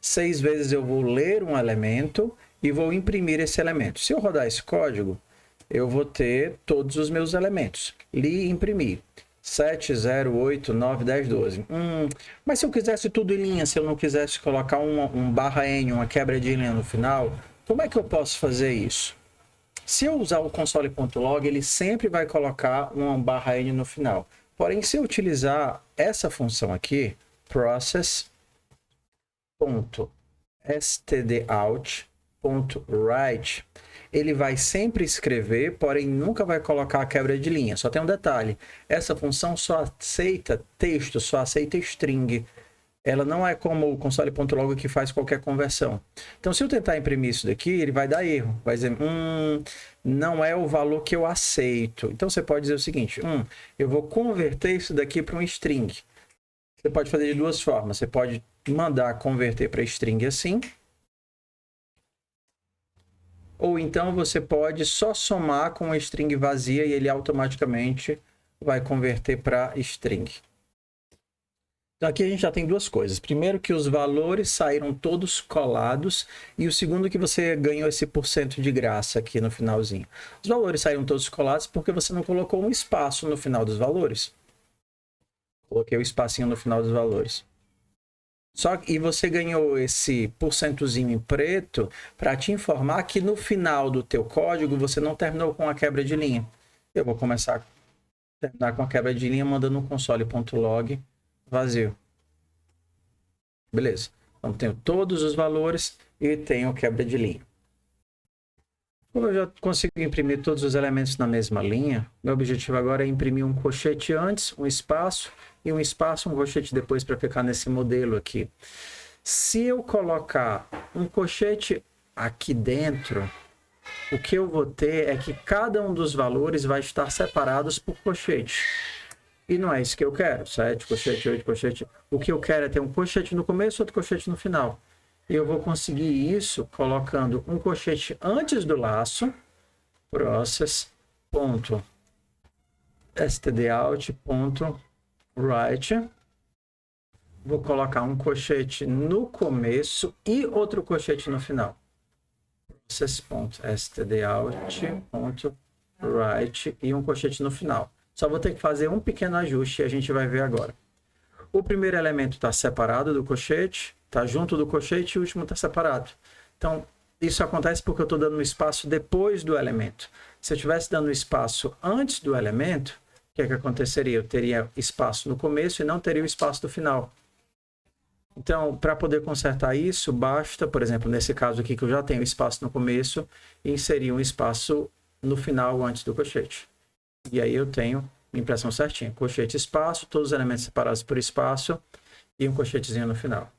6 vezes eu vou ler um elemento e vou imprimir esse elemento. Se eu rodar esse código, eu vou ter todos os meus elementos. Li e imprimi. 7, 0, 8, 9, 10, 12. Mas se eu quisesse tudo em linha, se eu não quisesse colocar um barra N, uma quebra de linha no final, como é que eu posso fazer isso? Se eu usar o console.log, ele sempre vai colocar uma barra N no final. Porém, se eu utilizar essa função aqui, process.stdout.write, ele vai sempre escrever, porém nunca vai colocar a quebra de linha. Só tem um detalhe, essa função só aceita texto, só aceita string. Ela não é como o console.log que faz qualquer conversão. Então, se eu tentar imprimir isso daqui, ele vai dar erro. Vai dizer, não é o valor que eu aceito. Então, você pode dizer o seguinte, eu vou converter isso daqui para um string. Você pode fazer de duas formas. Você pode mandar converter para string assim. Ou então, você pode só somar com uma string vazia e ele automaticamente vai converter para string. Então, aqui a gente já tem duas coisas. Primeiro, que os valores saíram todos colados. E o segundo, que você ganhou esse % de graça aqui no finalzinho. Os valores saíram todos colados porque você não colocou um espaço no final dos valores. Coloquei o espacinho no final dos valores. E você ganhou esse %zinho em preto para te informar que no final do teu código você não terminou com a quebra de linha. Eu vou começar a terminar com a quebra de linha mandando um console.log vazio. Beleza. Então, tenho todos os valores e tenho quebra de linha. Como eu já consigo imprimir todos os elementos na mesma linha, meu objetivo agora é imprimir um colchete antes, um espaço, um colchete depois para ficar nesse modelo aqui. Se eu colocar um colchete aqui dentro, o que eu vou ter é que cada um dos valores vai estar separados por colchete. E não é isso que eu quero. 7, colchete, 8, colchete. O que eu quero é ter um colchete no começo e outro colchete no final. E eu vou conseguir isso colocando um colchete antes do laço. Process.stdout.write. vou colocar um colchete no começo e outro colchete no final. Process.stdout.write e um colchete no final. Só vou ter que fazer um pequeno ajuste e a gente vai ver agora. O primeiro elemento está separado do colchete, está junto do colchete e o último está separado. Então, isso acontece porque eu estou dando espaço depois do elemento. Se eu estivesse dando espaço antes do elemento, o que é que aconteceria? Eu teria espaço no começo e não teria o espaço do final. Então, para poder consertar isso, basta, por exemplo, nesse caso aqui que eu já tenho espaço no começo, inserir um espaço no final antes do colchete. E aí eu tenho impressão certinha. Colchete, espaço, todos os elementos separados por espaço e um colchetezinho no final.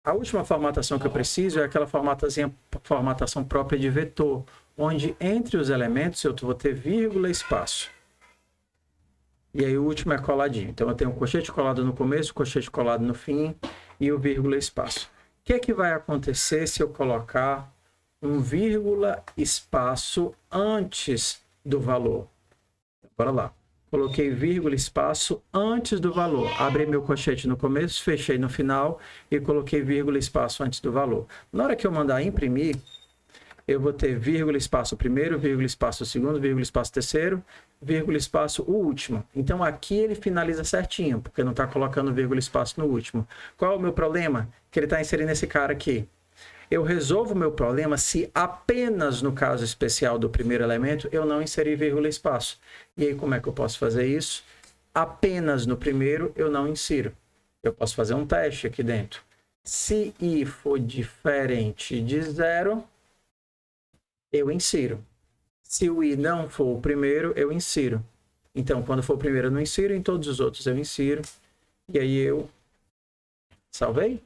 A última formatação que eu preciso é aquela formatação própria de vetor, onde entre os elementos eu vou ter vírgula, espaço. E aí o último é coladinho. Então eu tenho um colchete colado no começo, colchete colado no fim e o vírgula, espaço. O que é que vai acontecer se eu colocar um vírgula, espaço antes do valor? Bora lá. Coloquei vírgula, espaço antes do valor. Abri meu colchete no começo, fechei no final e coloquei vírgula, espaço antes do valor. Na hora que eu mandar imprimir, eu vou ter vírgula, espaço primeiro, vírgula, espaço segundo, vírgula, espaço terceiro, vírgula, espaço o último. Então aqui ele finaliza certinho, porque não está colocando vírgula, espaço no último. Qual é o meu problema? Que ele está inserindo esse cara aqui. Eu resolvo o meu problema se apenas no caso especial do primeiro elemento eu não inserir vírgula, espaço. E aí como é que eu posso fazer isso? Apenas no primeiro eu não insiro. Eu posso fazer um teste aqui dentro. Se i for diferente de 0, eu insiro. Se o i não for o primeiro, eu insiro. Então, quando for o primeiro eu não insiro, em todos os outros eu insiro. E aí eu salvei.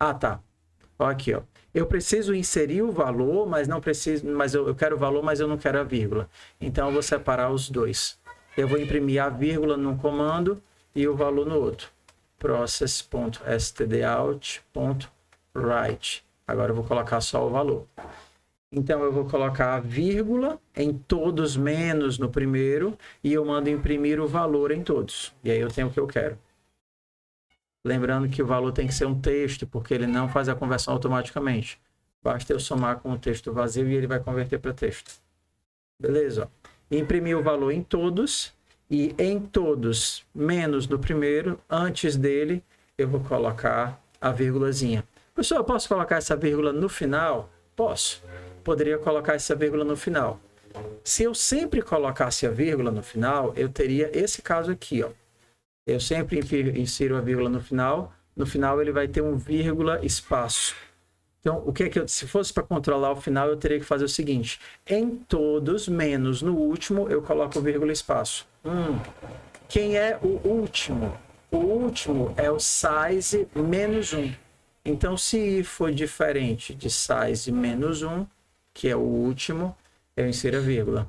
Ah, tá. Ó, aqui, ó. Eu preciso inserir o valor, mas não preciso, mas eu quero o valor, mas eu não quero a vírgula. Então eu vou separar os dois. Eu vou imprimir a vírgula num comando e o valor no outro. Process.stdout.write. Agora eu vou colocar só o valor. Então eu vou colocar a vírgula em todos menos no primeiro e eu mando imprimir o valor em todos. E aí eu tenho o que eu quero. Lembrando que o valor tem que ser um texto, porque ele não faz a conversão automaticamente. Basta eu somar com o texto vazio e ele vai converter para texto. Beleza? Ó. Imprimir o valor em todos e em todos menos no primeiro, antes dele, eu vou colocar a vírgulazinha. Professor, eu posso colocar essa vírgula no final? Posso. Poderia colocar essa vírgula no final. Se eu sempre colocasse a vírgula no final, eu teria esse caso aqui, ó. Eu sempre insiro a vírgula no final ele vai ter um vírgula, espaço. Então, o que é que se fosse para controlar o final, eu teria que fazer o seguinte: em todos, menos no último, eu coloco o vírgula, espaço. Quem é o último? O último é o size menos 1. Então, se i for diferente de size menos 1, que é o último, eu insiro a vírgula.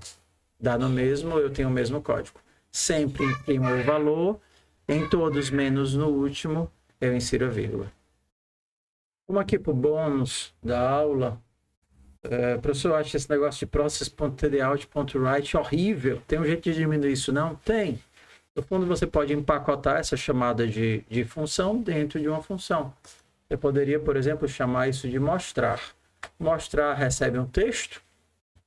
Dá no mesmo, eu tenho o mesmo código. Sempre imprimo o valor. Em todos menos no último, eu insiro a vírgula. Vamos aqui para o bônus da aula. Professor, eu acho esse negócio de process.tdout.write horrível. Tem um jeito de diminuir isso, não? Tem. No fundo, você pode empacotar essa chamada de função dentro de uma função. Você poderia, por exemplo, chamar isso de mostrar. Mostrar recebe um texto.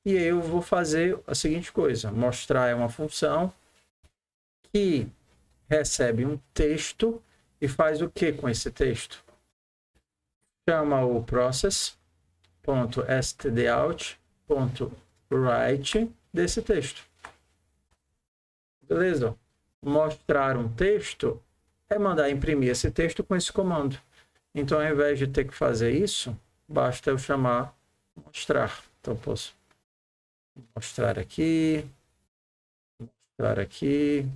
E aí eu vou fazer a seguinte coisa. Mostrar é uma função que recebe um texto e faz o que com esse texto? Chama o process.stdout.write desse texto. Beleza? Mostrar um texto é mandar imprimir esse texto com esse comando. Então, ao invés de ter que fazer isso, basta eu chamar mostrar. Então, posso mostrar aqui, mostrar aqui,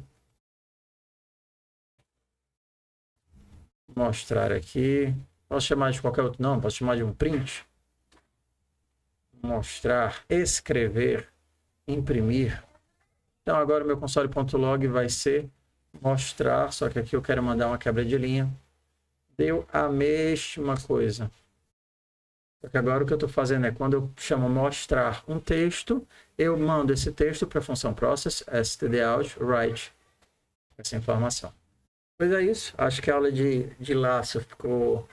mostrar aqui. Posso chamar de qualquer outro nome? Posso chamar de um print? Mostrar, escrever, imprimir. Então, agora o meu console.log vai ser mostrar, só que aqui eu quero mandar uma quebra de linha. Deu a mesma coisa. Porque agora o que eu estou fazendo é, quando eu chamo mostrar um texto, eu mando esse texto para a função process, stdout, write, essa informação. Pois é isso. Acho que a aula de laço ficou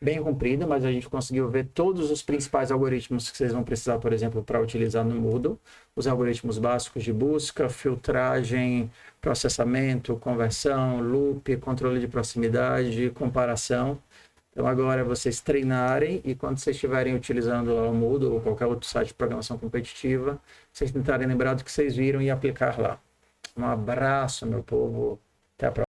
bem comprida, mas a gente conseguiu ver todos os principais algoritmos que vocês vão precisar, por exemplo, para utilizar no Moodle. Os algoritmos básicos de busca, filtragem, processamento, conversão, loop, controle de proximidade, comparação. Então agora é vocês treinarem e quando vocês estiverem utilizando lá o Moodle ou qualquer outro site de programação competitiva, vocês tentarem lembrar do que vocês viram e aplicar lá. Um abraço, meu povo. Até a próxima.